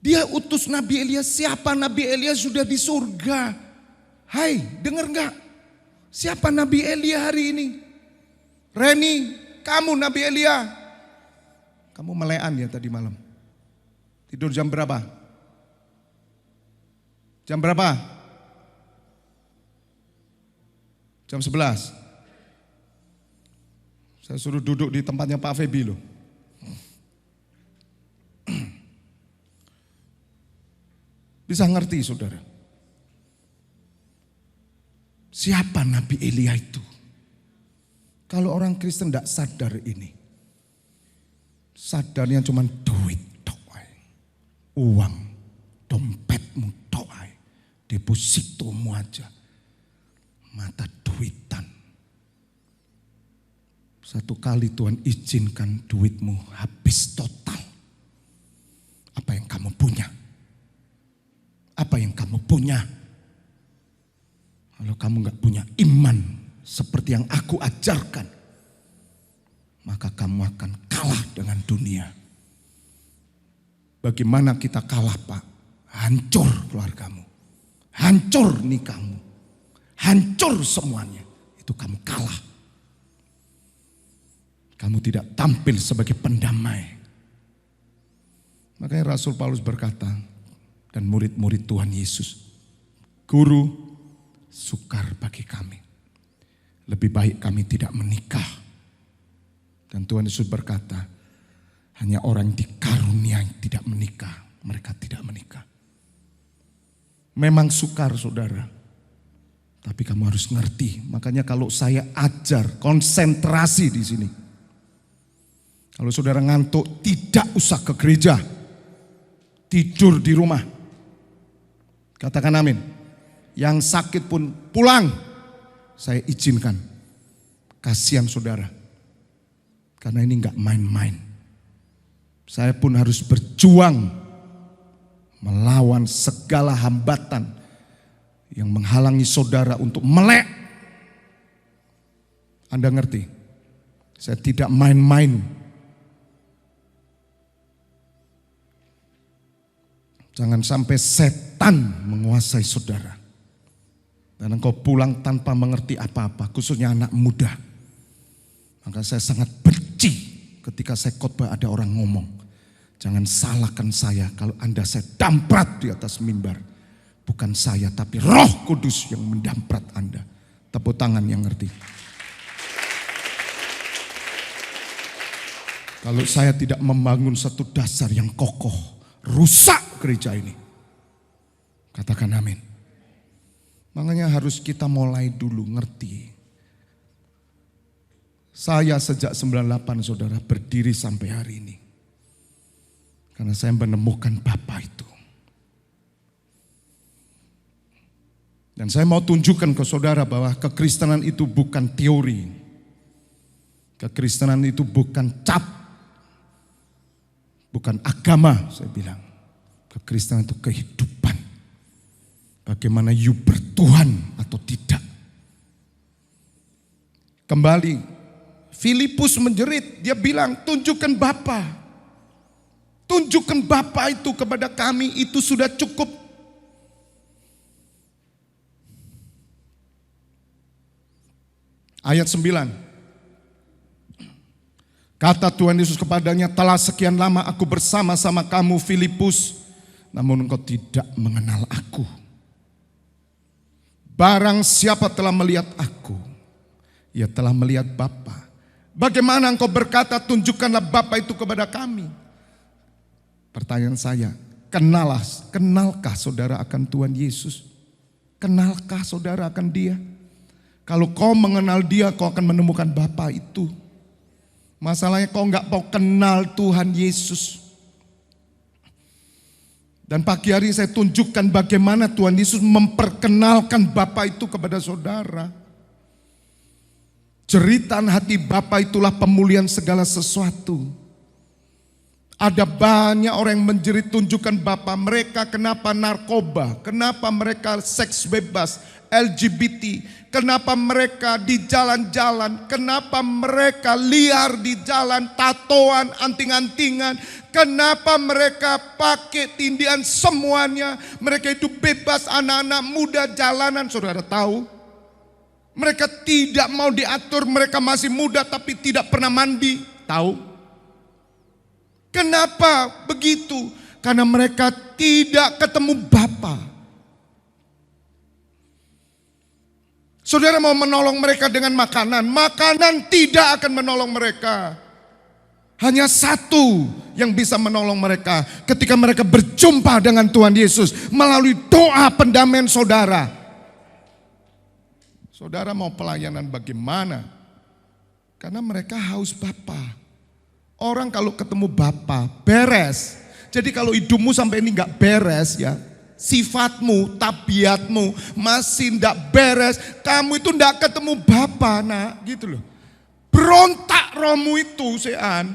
Dia utus Nabi Elia, siapa Nabi Elia sudah di surga. Hai, dengar gak? Siapa Nabi Elia hari ini? Reni, kamu Nabi Elia. Kamu melean ya tadi malam. Tidur jam berapa? Jam berapa? Jam 11. Saya suruh duduk di tempatnya Pak Febi loh. Bisa ngerti saudara? Siapa Nabi Elia itu? Kalau orang Kristen tidak sadar ini. Sadarnya cuma duit doai. Uang, dompetmu doai. Depositomu aja. Mata duitan. Satu kali Tuhan izinkan duitmu habis total. Apa yang kamu punya? Apa yang kamu punya? Kalau kamu gak punya iman seperti yang aku ajarkan, maka kamu akan kalah dengan dunia. Bagaimana kita kalah Pak? Hancur keluargamu, hancur nikahmu, hancur semuanya, itu kamu kalah. Kamu tidak tampil sebagai pendamai. Makanya Rasul Paulus berkata, dan murid-murid Tuhan Yesus, Guru, sukar bagi kami. Lebih baik kami tidak menikah. Dan Tuhan Yesus berkata, hanya orang dikarunia yang tidak menikah, mereka tidak menikah. Memang sukar saudara, tapi kamu harus ngerti. Makanya kalau saya ajar, konsentrasi di sini. Kalau saudara ngantuk, tidak usah ke gereja. Tidur di rumah. Katakan amin. Yang sakit pun pulang. Saya izinkan. Kasihan saudara. Karena ini enggak main-main. Saya pun harus berjuang melawan segala hambatan yang menghalangi saudara untuk melek. Anda ngerti? Saya tidak main-main. Jangan sampai setan menguasai saudara. Dan engkau pulang tanpa mengerti apa-apa, khususnya anak muda. Maka saya sangat benci ketika saya khotbah ada orang ngomong, jangan salahkan saya kalau Anda saya damprat di atas mimbar. Bukan saya tapi Roh Kudus yang mendamprat Anda. Tepuk tangan yang ngerti. Kalau saya tidak membangun satu dasar yang kokoh, rusak gereja ini. Katakan amin. Makanya harus kita mulai dulu ngerti. Saya sejak 98 saudara berdiri sampai hari ini. Karena saya menemukan Bapa itu. Dan saya mau tunjukkan ke saudara bahwa kekristenan itu bukan teori. Kekristenan itu bukan cap. Bukan agama, saya bilang. Kekristenan itu kehidupan. Bagaimana you bertuhan atau tidak. Kembali, Filipus menjerit, dia bilang, tunjukkan Bapa. Tunjukkan Bapa itu kepada kami, itu sudah cukup. Ayat 9. Kata Tuhan Yesus kepadanya, telah sekian lama aku bersama-sama kamu Filipus, namun engkau tidak mengenal aku. Barang siapa telah melihat aku, ia telah melihat Bapa. Bagaimana engkau berkata, tunjukkanlah Bapa itu kepada kami? Pertanyaan saya, kenalkah saudara akan Tuhan Yesus? Kenalkah saudara akan Dia? Kalau kau mengenal Dia, kau akan menemukan Bapa itu. Masalahnya kau enggak mau kenal Tuhan Yesus. Dan pagi hari saya tunjukkan bagaimana Tuhan Yesus memperkenalkan Bapa itu kepada saudara. Jeritan hati Bapa itulah pemulihan segala sesuatu. Ada banyak orang yang menjerit, tunjukkan Bapa. Mereka kenapa narkoba, kenapa mereka seks bebas, LGBT, kenapa mereka di jalan-jalan, kenapa mereka liar di jalan, tatoan, anting-antingan, kenapa mereka pakai tindian semuanya, mereka itu bebas, anak-anak muda jalanan, saudara tahu? Mereka tidak mau diatur, mereka masih muda tapi tidak pernah mandi, tahu? Kenapa begitu? Karena mereka tidak ketemu Bapa. Saudara mau menolong mereka dengan makanan, makanan tidak akan menolong mereka. Hanya satu yang bisa menolong mereka ketika mereka berjumpa dengan Tuhan Yesus melalui doa pendamaian saudara. Saudara mau pelayanan bagaimana? Karena mereka haus Bapa. Orang kalau ketemu Bapa beres. Jadi kalau hidupmu sampai ini gak beres ya, sifatmu, tabiatmu masih gak beres, kamu itu gak ketemu Bapa, nak, gitu loh. Berontak rohmu itu, Sean.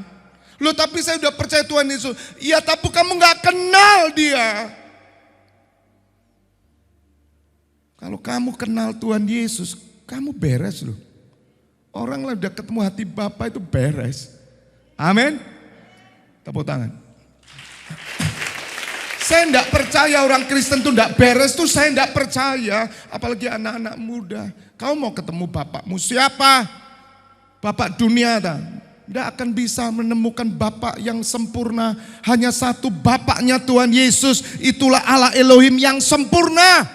Loh tapi saya udah percaya Tuhan Yesus. Ya tapi kamu gak kenal Dia. Kalau kamu kenal Tuhan Yesus, kamu beres loh. Orang lah udah ketemu hati Bapa itu beres. Amin. Tepuk tangan. Saya tidak percaya orang Kristen itu tidak beres tuh, saya tidak percaya. Apalagi anak-anak muda. Kau mau ketemu bapakmu siapa? Bapak dunia tak? Tidak akan bisa menemukan bapak yang sempurna. Hanya satu, bapaknya Tuhan Yesus. Itulah Allah Elohim yang sempurna.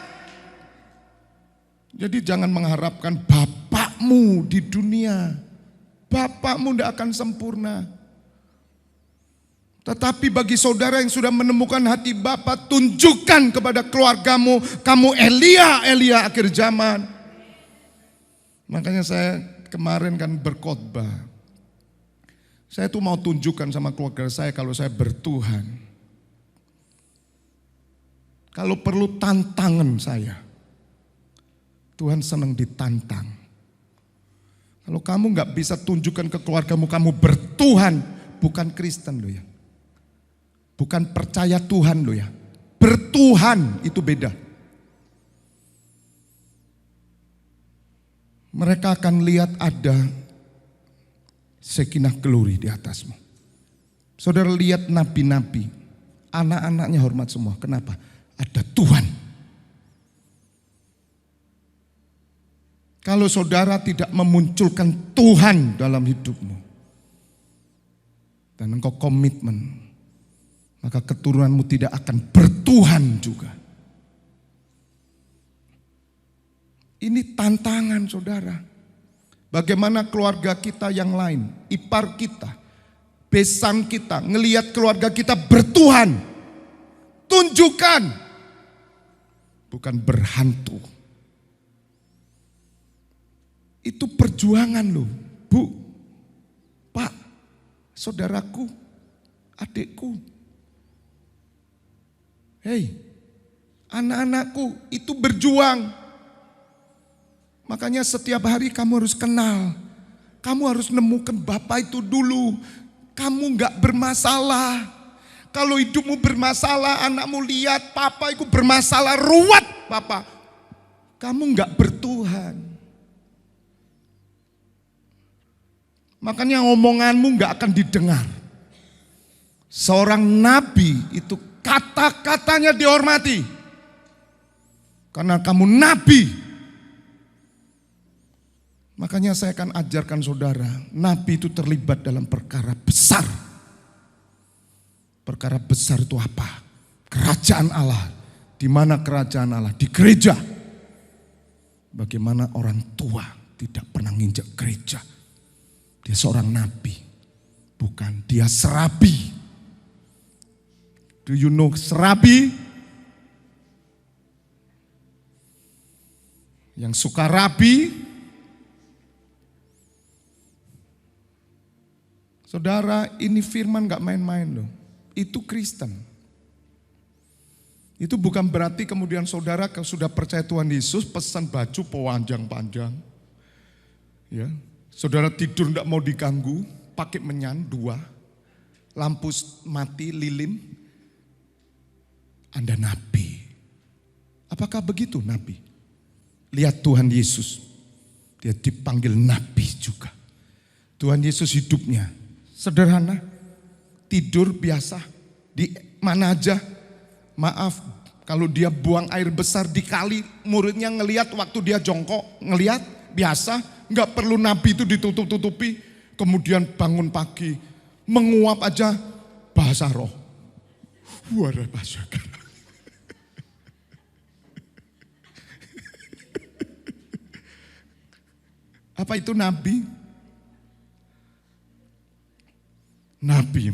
Jadi jangan mengharapkan bapakmu di dunia. Bapakmu tidak akan sempurna. Tetapi bagi saudara yang sudah menemukan hati Bapa, tunjukkan kepada keluargamu, kamu Elia akhir zaman. Makanya saya kemarin kan berkhotbah. Saya tuh mau tunjukkan sama keluarga saya kalau saya bertuhan. Kalau perlu tantangan saya. Tuhan senang ditantang. Kalau kamu gak bisa tunjukkan ke keluargamu, kamu bertuhan, bukan Kristen loh ya. Bukan percaya Tuhan loh ya. Bertuhan itu beda. Mereka akan lihat ada sekinah glory di atasmu. Saudara lihat nabi-nabi. Anak-anaknya hormat semua. Kenapa? Ada Tuhan. Kalau saudara tidak memunculkan Tuhan dalam hidupmu. Dan engkau komitmen. Maka keturunanmu tidak akan bertuhan juga. Ini tantangan saudara. Bagaimana keluarga kita yang lain, ipar kita, besan kita, ngelihat keluarga kita bertuhan. Tunjukkan. Bukan berhantu. Itu perjuangan loh, Bu, Pak, saudaraku, adikku. Hei, anak-anakku itu berjuang. Makanya setiap hari kamu harus kenal. Kamu harus nemukan Bapak itu dulu. Kamu gak bermasalah. Kalau hidupmu bermasalah, anakmu lihat Papa itu bermasalah, ruwet Papa. Kamu gak bertuhan. Makanya omonganmu gak akan didengar. Seorang nabi itu kata-katanya dihormati. Karena kamu nabi. Makanya saya akan ajarkan saudara, nabi itu terlibat dalam perkara besar. Perkara besar itu apa? Kerajaan Allah. Di mana kerajaan Allah? Di gereja. Bagaimana orang tua tidak pernah nginjak gereja. Dia seorang nabi. Bukan, dia serabi. Do you know serabi? Yang suka rabi. Saudara, ini firman gak main-main loh. Itu Kristen. Itu bukan berarti kemudian saudara sudah percaya Tuhan Yesus pesan baju panjang-panjang. Ya, saudara tidur gak mau diganggu, pakai menyan 2, lampu mati lilin. Anda nabi. Apakah begitu nabi? Lihat Tuhan Yesus. Dia dipanggil nabi juga. Tuhan Yesus hidupnya sederhana. Tidur biasa. Di mana aja. Maaf, kalau dia buang air besar di kali, muridnya ngelihat waktu dia jongkok. Ngelihat biasa. Enggak perlu nabi itu ditutup-tutupi. Kemudian bangun pagi. Menguap aja bahasa roh. Wara bahasa. Apa itu nabi? Nabi.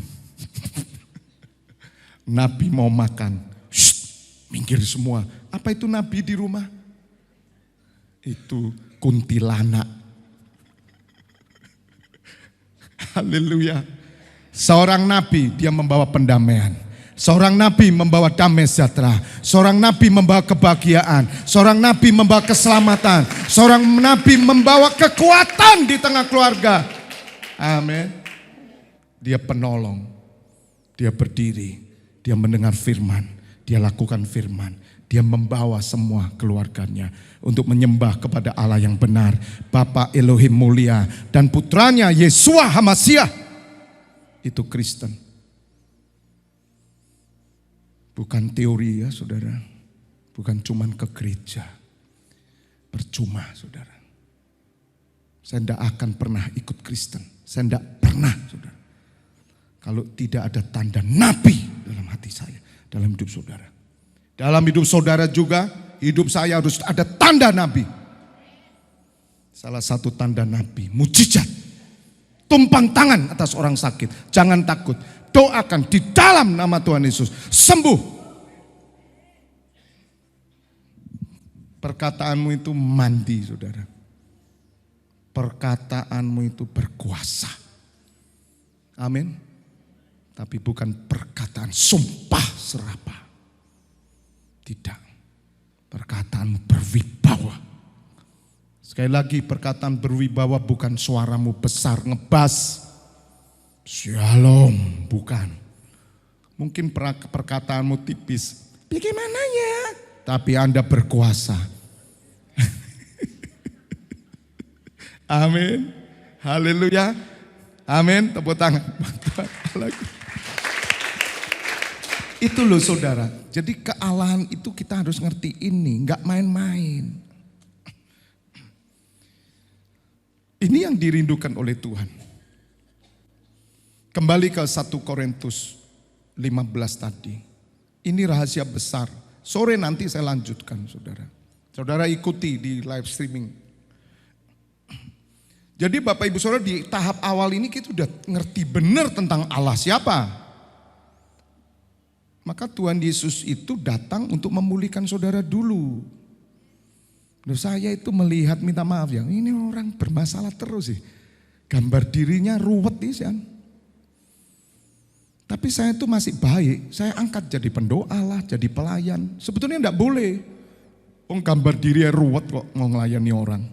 Nabi mau makan. Shh, minggir semua. Apa itu nabi di rumah? Itu kuntilanak. Haleluya. Seorang nabi dia membawa pendamaian. Seorang nabi membawa damai sejahtera. Seorang nabi membawa kebahagiaan. Seorang nabi membawa keselamatan. Seorang nabi membawa kekuatan di tengah keluarga. Amin. Dia penolong. Dia berdiri. Dia mendengar firman. Dia lakukan firman. Dia membawa semua keluarganya untuk menyembah kepada Allah yang benar. Bapa Elohim mulia dan putranya Yesua Hamasiah. Itu Kristen. Bukan teori ya saudara. Bukan cuman ke gereja. Percuma saudara. Saya tidak akan pernah ikut Kristen. Saya tidak pernah saudara. Kalau tidak ada tanda nabi dalam hati saya. Dalam hidup saudara. Dalam hidup saudara juga. Hidup saya harus ada tanda nabi. Salah satu tanda nabi. Mujizat. Tumpang tangan atas orang sakit. Jangan takut. Doakan di dalam nama Tuhan Yesus. Sembuh. Perkataanmu itu mandi saudara. Perkataanmu itu berkuasa. Amin. Tapi bukan perkataan sumpah serapah. Tidak. Perkataanmu berwibawa. Sekali lagi perkataan berwibawa bukan suaramu besar ngebas. Shalom, bukan. Mungkin perkataanmu tipis. Bagaimana ya? Tapi Anda berkuasa. Amin. Haleluya. Amin. Tepuk tangan. Itu loh saudara. Jadi kealahan itu kita harus ngerti ini. Enggak main-main. Ini yang dirindukan oleh Tuhan. Kembali ke 1 Korintus 15 tadi. Ini rahasia besar. Sore nanti saya lanjutkan saudara. Saudara ikuti di live streaming. Jadi Bapak Ibu Saudara di tahap awal ini kita sudah ngerti benar tentang Allah siapa. Maka Tuhan Yesus itu datang untuk memulihkan saudara dulu. Loh, saya itu melihat minta maaf ya. Ini orang bermasalah terus sih. Gambar dirinya ruwet nih sih. Tapi saya itu masih baik, saya angkat jadi pendoa lah, jadi pelayan. Sebetulnya enggak boleh. Gambar diri ruwet kok mau ngelayani orang.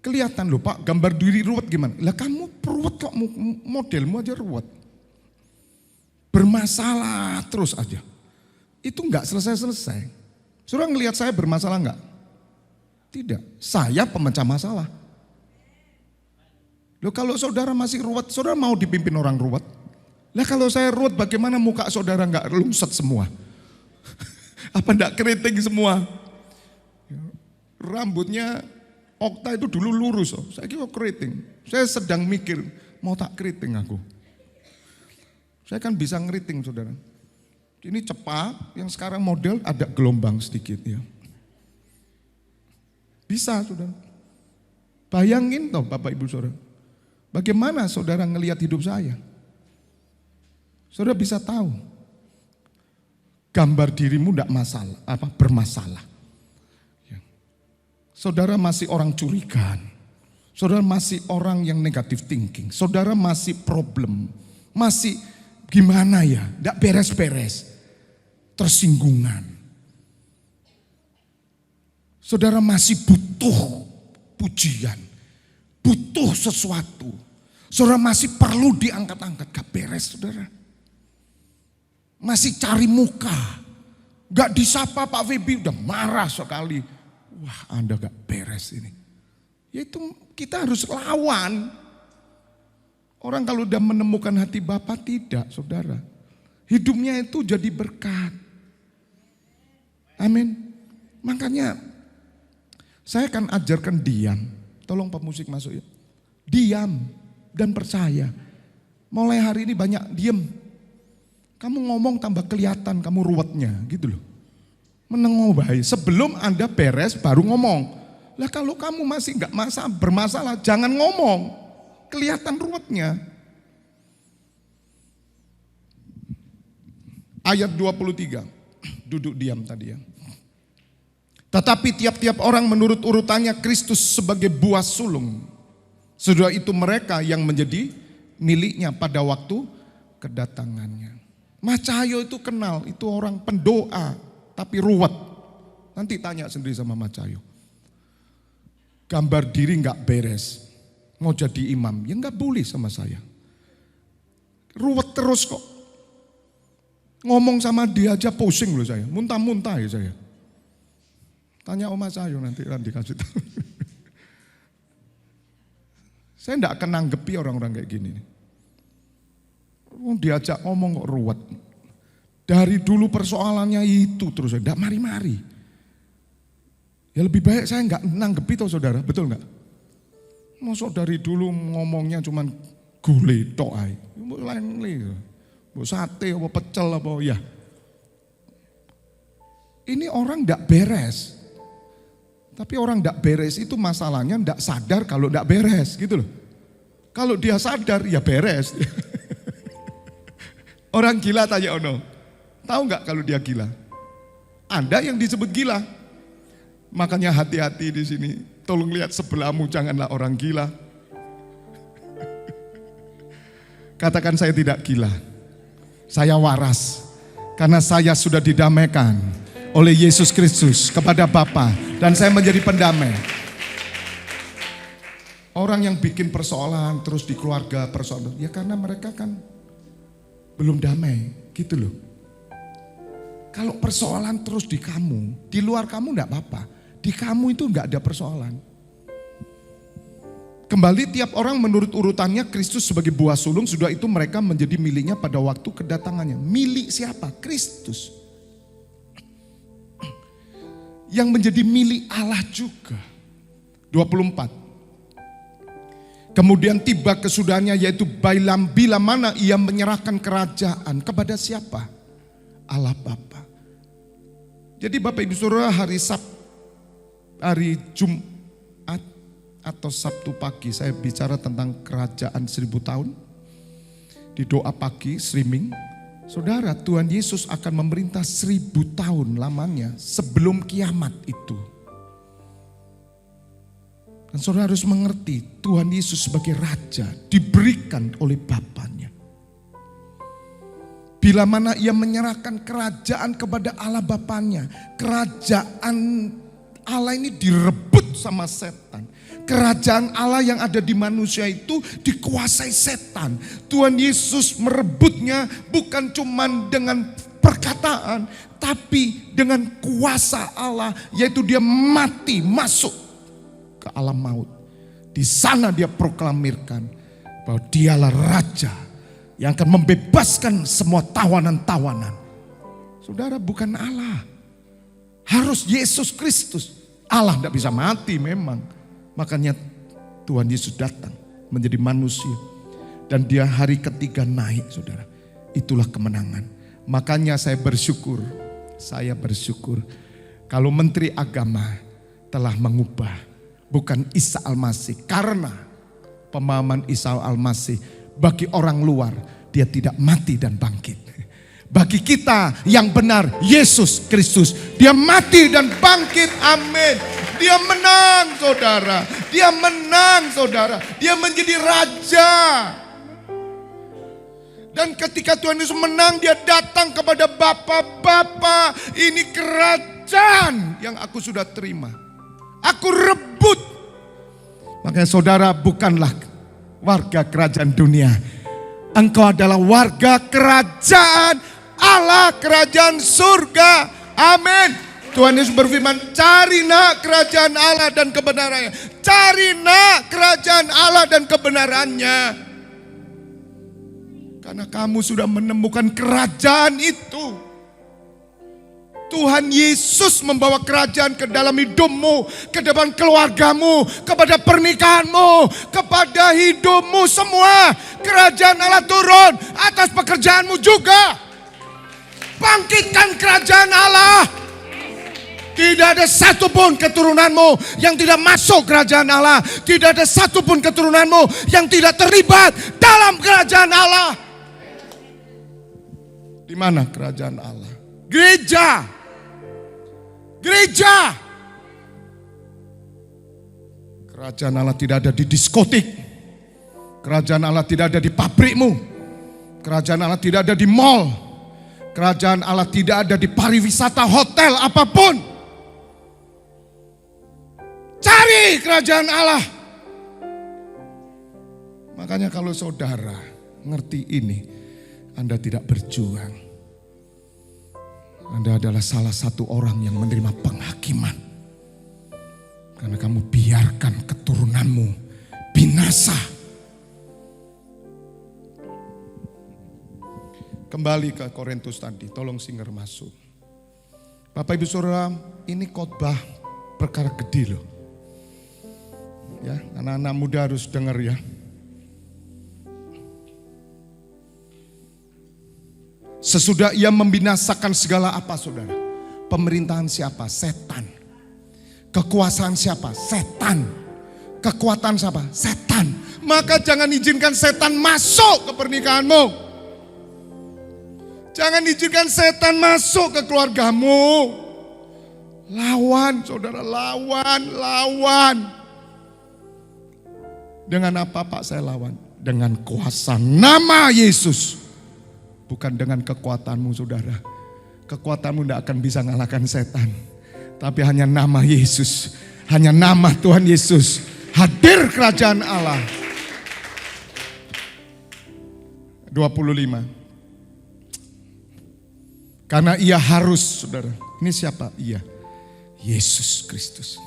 Kelihatan loh Pak, gambar diri ruwet gimana? Lah kamu ruwet kok, modelmu aja ruwet. Bermasalah terus aja. Itu enggak selesai-selesai. Saudara ngelihat saya bermasalah enggak? Tidak, saya pemecah masalah. Loh kalau saudara masih ruwet, saudara mau dipimpin orang ruwet? Lah kalau saya ruwet bagaimana muka saudara enggak lungsat semua? Apa enggak keriting semua? Rambutnya Okta itu dulu lurus, saya kira keriting. Saya sedang mikir, mau tak keriting aku. Saya kan bisa ngeriting saudara. Ini cepat, yang sekarang model ada gelombang sedikit ya. Bisa saudara. Bayangin toh Bapak Ibu Saudara. Bagaimana saudara ngelihat hidup saya? Saudara bisa tahu. Gambar dirimu tidak masalah, bermasalah. Ya. Saudara masih orang curigaan. Saudara masih orang yang negatif thinking. Saudara masih problem. Masih gimana ya? Tidak beres-beres. Tersinggungan. Saudara masih butuh pujian. Butuh sesuatu. Saudara masih perlu diangkat-angkat. Gak beres saudara. Masih cari muka. Gak disapa Pak Febi udah marah sekali. Wah Anda gak beres ini. Yaitu kita harus lawan. Orang kalau udah menemukan hati Bapa tidak saudara. Hidupnya itu jadi berkat. Amin. Makanya saya akan ajarkan diam. Tolong pemusik masuk ya. Diam dan percaya. Mulai hari ini banyak diam. Kamu ngomong tambah kelihatan kamu ruwetnya gitu loh. Menengobai. Sebelum Anda beres baru ngomong. Lah kalau kamu masih enggak bermasalah jangan ngomong. Kelihatan ruwetnya. Ayat 23. Duduk diam tadi ya. Tetapi tiap-tiap orang menurut urutannya Kristus sebagai buah sulung. Sudah itu mereka yang menjadi miliknya pada waktu kedatangannya. Mas Cahyo itu kenal, itu orang pendoa tapi ruwet. Nanti tanya sendiri sama Mas Cahyo. Gambar diri enggak beres. Mau jadi imam, ya enggak boleh sama saya. Ruwet terus kok. Ngomong sama dia aja pusing loh saya, muntah-muntah ya saya. Tanya Oma Cahyo nanti dikasih tahu. Saya enggak akan nanggepi orang-orang kayak gini. Diajak ngomong kok ruwet. Dari dulu persoalannya itu terus, enggak mari-mari. Ya lebih baik saya enggak nanggepi toh saudara, betul enggak? Masa dari dulu ngomongnya cuman gule tok ae. Mbok lain-lain. Mbok sate apa pecel apa ya. Ini orang enggak beres. Tapi orang enggak beres itu masalahnya enggak sadar kalau enggak beres gitu loh. Kalau dia sadar ya beres. Orang gila tanya ono. Tahu enggak kalau dia gila? Ada yang disebut gila. Makanya hati-hati di sini. Tolong lihat sebelahmu, janganlah orang gila. Katakan saya tidak gila. Saya waras. Karena saya sudah didamaikan oleh Yesus Kristus kepada Bapa. Dan saya menjadi pendamai. Orang yang bikin persoalan terus di keluarga persoalan. Ya karena mereka kan belum damai. Gitu loh. Kalau persoalan terus di kamu, di luar kamu enggak apa-apa. Di kamu itu enggak ada persoalan. Kembali tiap orang menurut urutannya Kristus sebagai buah sulung, sudah itu mereka menjadi miliknya pada waktu kedatangannya. Milik siapa? Kristus. Yang menjadi milik Allah juga. 24. Kemudian tiba kesudahannya yaitu bila mana ia menyerahkan kerajaan kepada siapa? Allah Bapa. Jadi Bapak Ibu Saudara hari Jumat atau Sabtu pagi saya bicara tentang kerajaan 1000 tahun. Di doa pagi streaming, saudara Tuhan Yesus akan memerintah 1000 tahun lamanya sebelum kiamat itu. Dan saudara harus mengerti Tuhan Yesus sebagai Raja diberikan oleh Bapanya. Bila mana ia menyerahkan kerajaan kepada Allah Bapanya, kerajaan Allah ini direbut sama setan. Kerajaan Allah yang ada di manusia itu dikuasai setan. Tuhan Yesus merebutnya bukan cuma dengan perkataan, tapi dengan kuasa Allah, yaitu dia mati masuk ke alam maut. Di sana dia proklamirkan bahwa dialah Raja yang akan membebaskan semua tawanan-tawanan. Saudara, bukan Allah. Harus Yesus Kristus. Allah tidak bisa mati memang. Makanya Tuhan Yesus datang menjadi manusia. Dan dia hari ketiga naik, saudara. Itulah kemenangan. Makanya saya bersyukur. Kalau Menteri Agama telah mengubah. Bukan Isa Al-Masih. Karena pemahaman Isa Al-Masih bagi orang luar dia tidak mati dan bangkit. Bagi kita yang benar Yesus Kristus, dia mati dan bangkit, amin. Dia menang saudara, dia menang saudara, dia menjadi Raja. Dan ketika Tuhan Yesus menang, dia datang kepada Bapa, ini kerajaan yang aku sudah terima. Aku rebut. Makanya saudara bukanlah warga kerajaan dunia. Engkau adalah warga kerajaan Allah, kerajaan surga. Amin. Tuhan Yesus berfirman, cari nak kerajaan Allah dan kebenarannya. Cari nak kerajaan Allah dan kebenarannya. Karena kamu sudah menemukan kerajaan itu. Tuhan Yesus membawa kerajaan ke dalam hidupmu, ke dalam keluargamu, kepada pernikahanmu, kepada hidupmu semua. Kerajaan Allah turun atas pekerjaanmu juga. Bangkitkan kerajaan Allah. Tidak ada satupun keturunanmu yang tidak masuk kerajaan Allah. Tidak ada satupun keturunanmu yang tidak terlibat dalam kerajaan Allah. Di mana kerajaan Allah? Gereja. Kerajaan Allah tidak ada di diskotik. Kerajaan Allah tidak ada di pabrikmu. Kerajaan Allah tidak ada di mall. Kerajaan Allah tidak ada di pariwisata hotel apapun. Cari kerajaan Allah. Makanya kalau saudara ngerti ini, Anda tidak berjuang. Anda adalah salah satu orang yang menerima penghakiman. Karena kamu biarkan keturunanmu binasa. Kembali ke Korintus tadi, tolong singer masuk. Bapak Ibu Saudara, ini khotbah perkara gede loh. Ya, anak-anak muda harus dengar ya. Sesudah ia membinasakan segala apa saudara? Pemerintahan siapa? Setan. Kekuasaan siapa? Setan. Kekuatan siapa? Setan. Maka jangan izinkan setan masuk ke pernikahanmu. Jangan izinkan setan masuk ke keluargamu. Lawan saudara, lawan. Dengan apa Pak saya lawan? Dengan kuasa nama Yesus. Bukan dengan kekuatanmu saudara. Kekuatanmu tidak akan bisa ngalahkan setan. Tapi hanya nama Yesus. Hanya nama Tuhan Yesus. Hadir kerajaan Allah. 25. Karena ia harus saudara. Ini siapa? Ia. Yesus Kristus.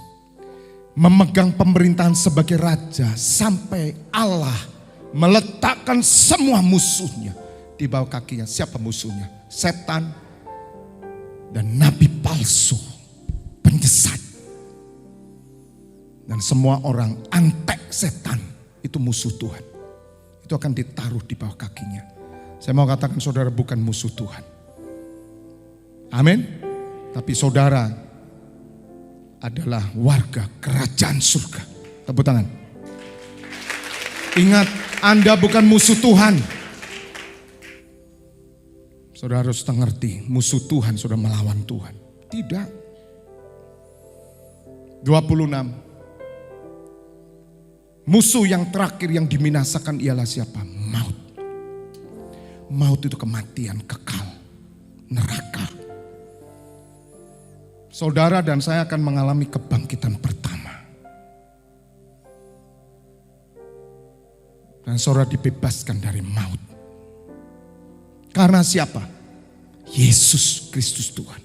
Memegang pemerintahan sebagai raja. Sampai Allah meletakkan semua musuhnya di bawah kakinya. Siapa musuhnya? Setan dan nabi palsu, penyesat. Dan semua orang antek setan itu musuh Tuhan. Itu akan ditaruh di bawah kakinya. Saya mau katakan saudara bukan musuh Tuhan. Amin. Tapi saudara adalah warga kerajaan surga. Tepuk tangan. Ingat, Anda bukan musuh Tuhan. Saudara harus mengerti, musuh Tuhan sudah melawan Tuhan. Tidak. 26. Musuh yang terakhir yang diminasakan ialah siapa? Maut. Maut itu kematian kekal. Neraka. Saudara dan saya akan mengalami kebangkitan pertama. Dan saudara dibebaskan dari maut. Karena siapa? Yesus Kristus Tuhan.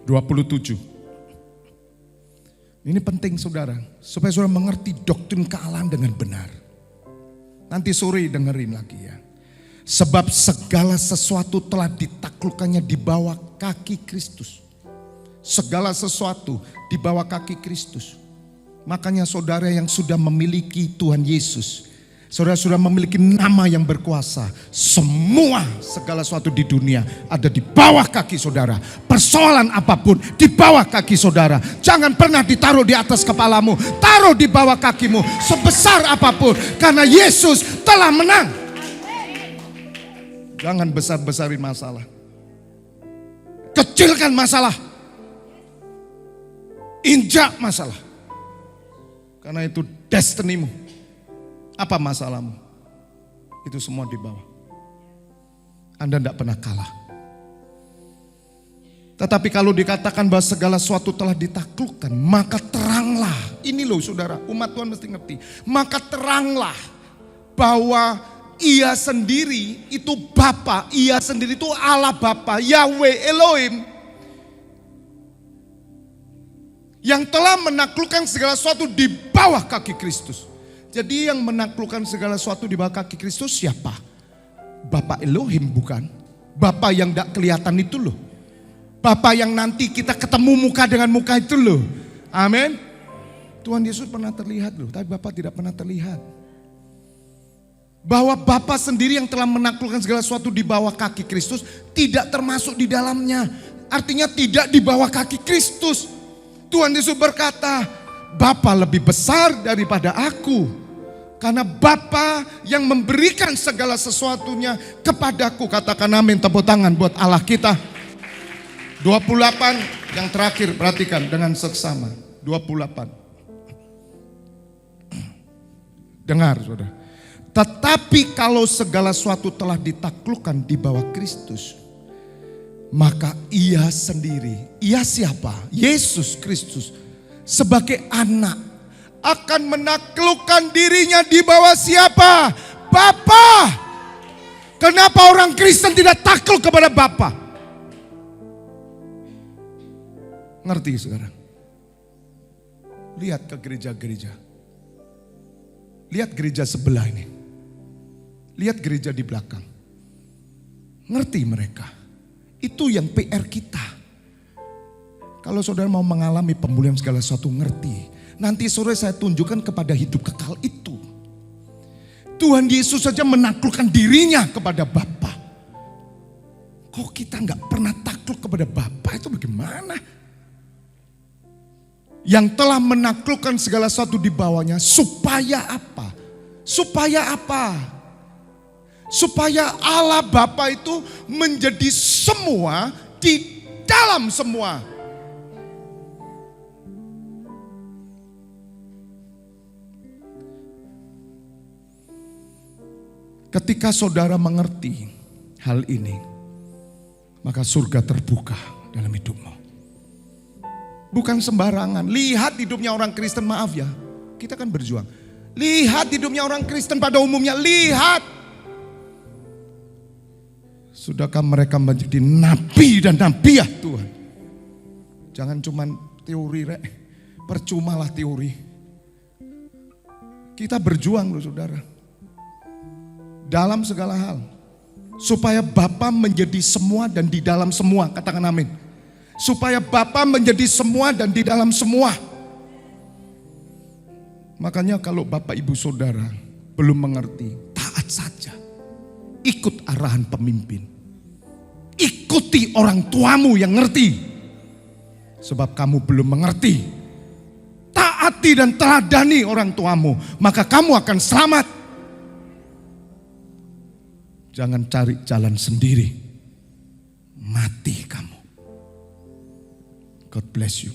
27. Ini penting saudara. Supaya saudara mengerti doktrin kealahan dengan benar. Nanti sore dengerin lagi ya. Sebab segala sesuatu telah ditaklukkannya di bawah kaki Kristus. Segala sesuatu di bawah kaki Kristus. Makanya saudara yang sudah memiliki Tuhan Yesus. Saudara sudah memiliki nama yang berkuasa. Semua segala sesuatu di dunia ada di bawah kaki saudara. Persoalan apapun di bawah kaki saudara. Jangan pernah ditaruh di atas kepalamu. Taruh di bawah kakimu. Sebesar apapun. Karena Yesus telah menang. Jangan besar-besarin masalah. Kecilkan masalah. Injak masalah. Karena itu destinimu. Apa masalahmu? Itu semua di bawah. Anda tidak pernah kalah. Tetapi kalau dikatakan bahwa segala sesuatu telah ditaklukkan, maka teranglah. Ini loh saudara, umat Tuhan mesti ngerti. Maka teranglah bahwa Ia sendiri itu Bapa, Ia sendiri itu Allah Bapa, Yahweh Elohim. Yang telah menaklukkan segala sesuatu di bawah kaki Kristus. Jadi yang menaklukkan segala sesuatu di bawah kaki Kristus siapa? Bapa Elohim bukan? Bapa yang tidak kelihatan itu loh. Bapa yang nanti kita ketemu muka dengan muka itu loh. Amin. Tuhan Yesus pernah terlihat loh, tapi Bapa tidak pernah terlihat. Bahwa Bapa sendiri yang telah menaklukkan segala sesuatu di bawah kaki Kristus tidak termasuk di dalamnya. Artinya tidak di bawah kaki Kristus. Tuhan Yesus berkata, Bapa lebih besar daripada aku. Karena Bapa yang memberikan segala sesuatunya kepadaku. Katakan amin, tepuk tangan buat Allah kita. 28 yang terakhir, perhatikan dengan seksama. 28. Dengar saudara. Tetapi kalau segala sesuatu telah ditaklukkan di bawah Kristus, maka Ia sendiri, Ia siapa? Yesus Kristus sebagai anak akan menaklukkan dirinya di bawah siapa? Bapa. Kenapa orang Kristen tidak takluk kepada Bapa? Ngerti sekarang? Lihat ke gereja-gereja. Lihat gereja sebelah ini. Lihat gereja di belakang. Ngerti mereka. Itu yang PR kita. Kalau saudara mau mengalami pemulihan segala sesuatu, ngerti. Nanti sore saya tunjukkan kepada hidup kekal itu. Tuhan Yesus saja menaklukkan dirinya kepada Bapa. Kok kita nggak pernah takluk kepada Bapa, itu bagaimana? Yang telah menaklukkan segala sesuatu di bawahnya, supaya apa? Supaya apa? Supaya Allah Bapa itu menjadi semua di dalam semua. Ketika saudara mengerti hal ini, maka surga terbuka dalam hidupmu. Bukan sembarangan. Lihat hidupnya orang Kristen, maaf ya. Kita kan berjuang. Lihat hidupnya orang Kristen pada umumnya, lihat. Sudahkah mereka menjadi nabi dan nabiah Tuhan? Jangan cuma teori, percumalah teori. Kita berjuang loh saudara. Dalam segala hal. Supaya Bapa menjadi semua dan di dalam semua. Katakan amin. Supaya Bapa menjadi semua dan di dalam semua. Makanya kalau Bapak Ibu Saudara belum mengerti, taat saja. Ikut arahan pemimpin. Ikuti orang tuamu yang ngerti. Sebab kamu belum mengerti. Taati dan teladani orang tuamu, maka kamu akan selamat. Jangan cari jalan sendiri. Mati kamu. God bless you.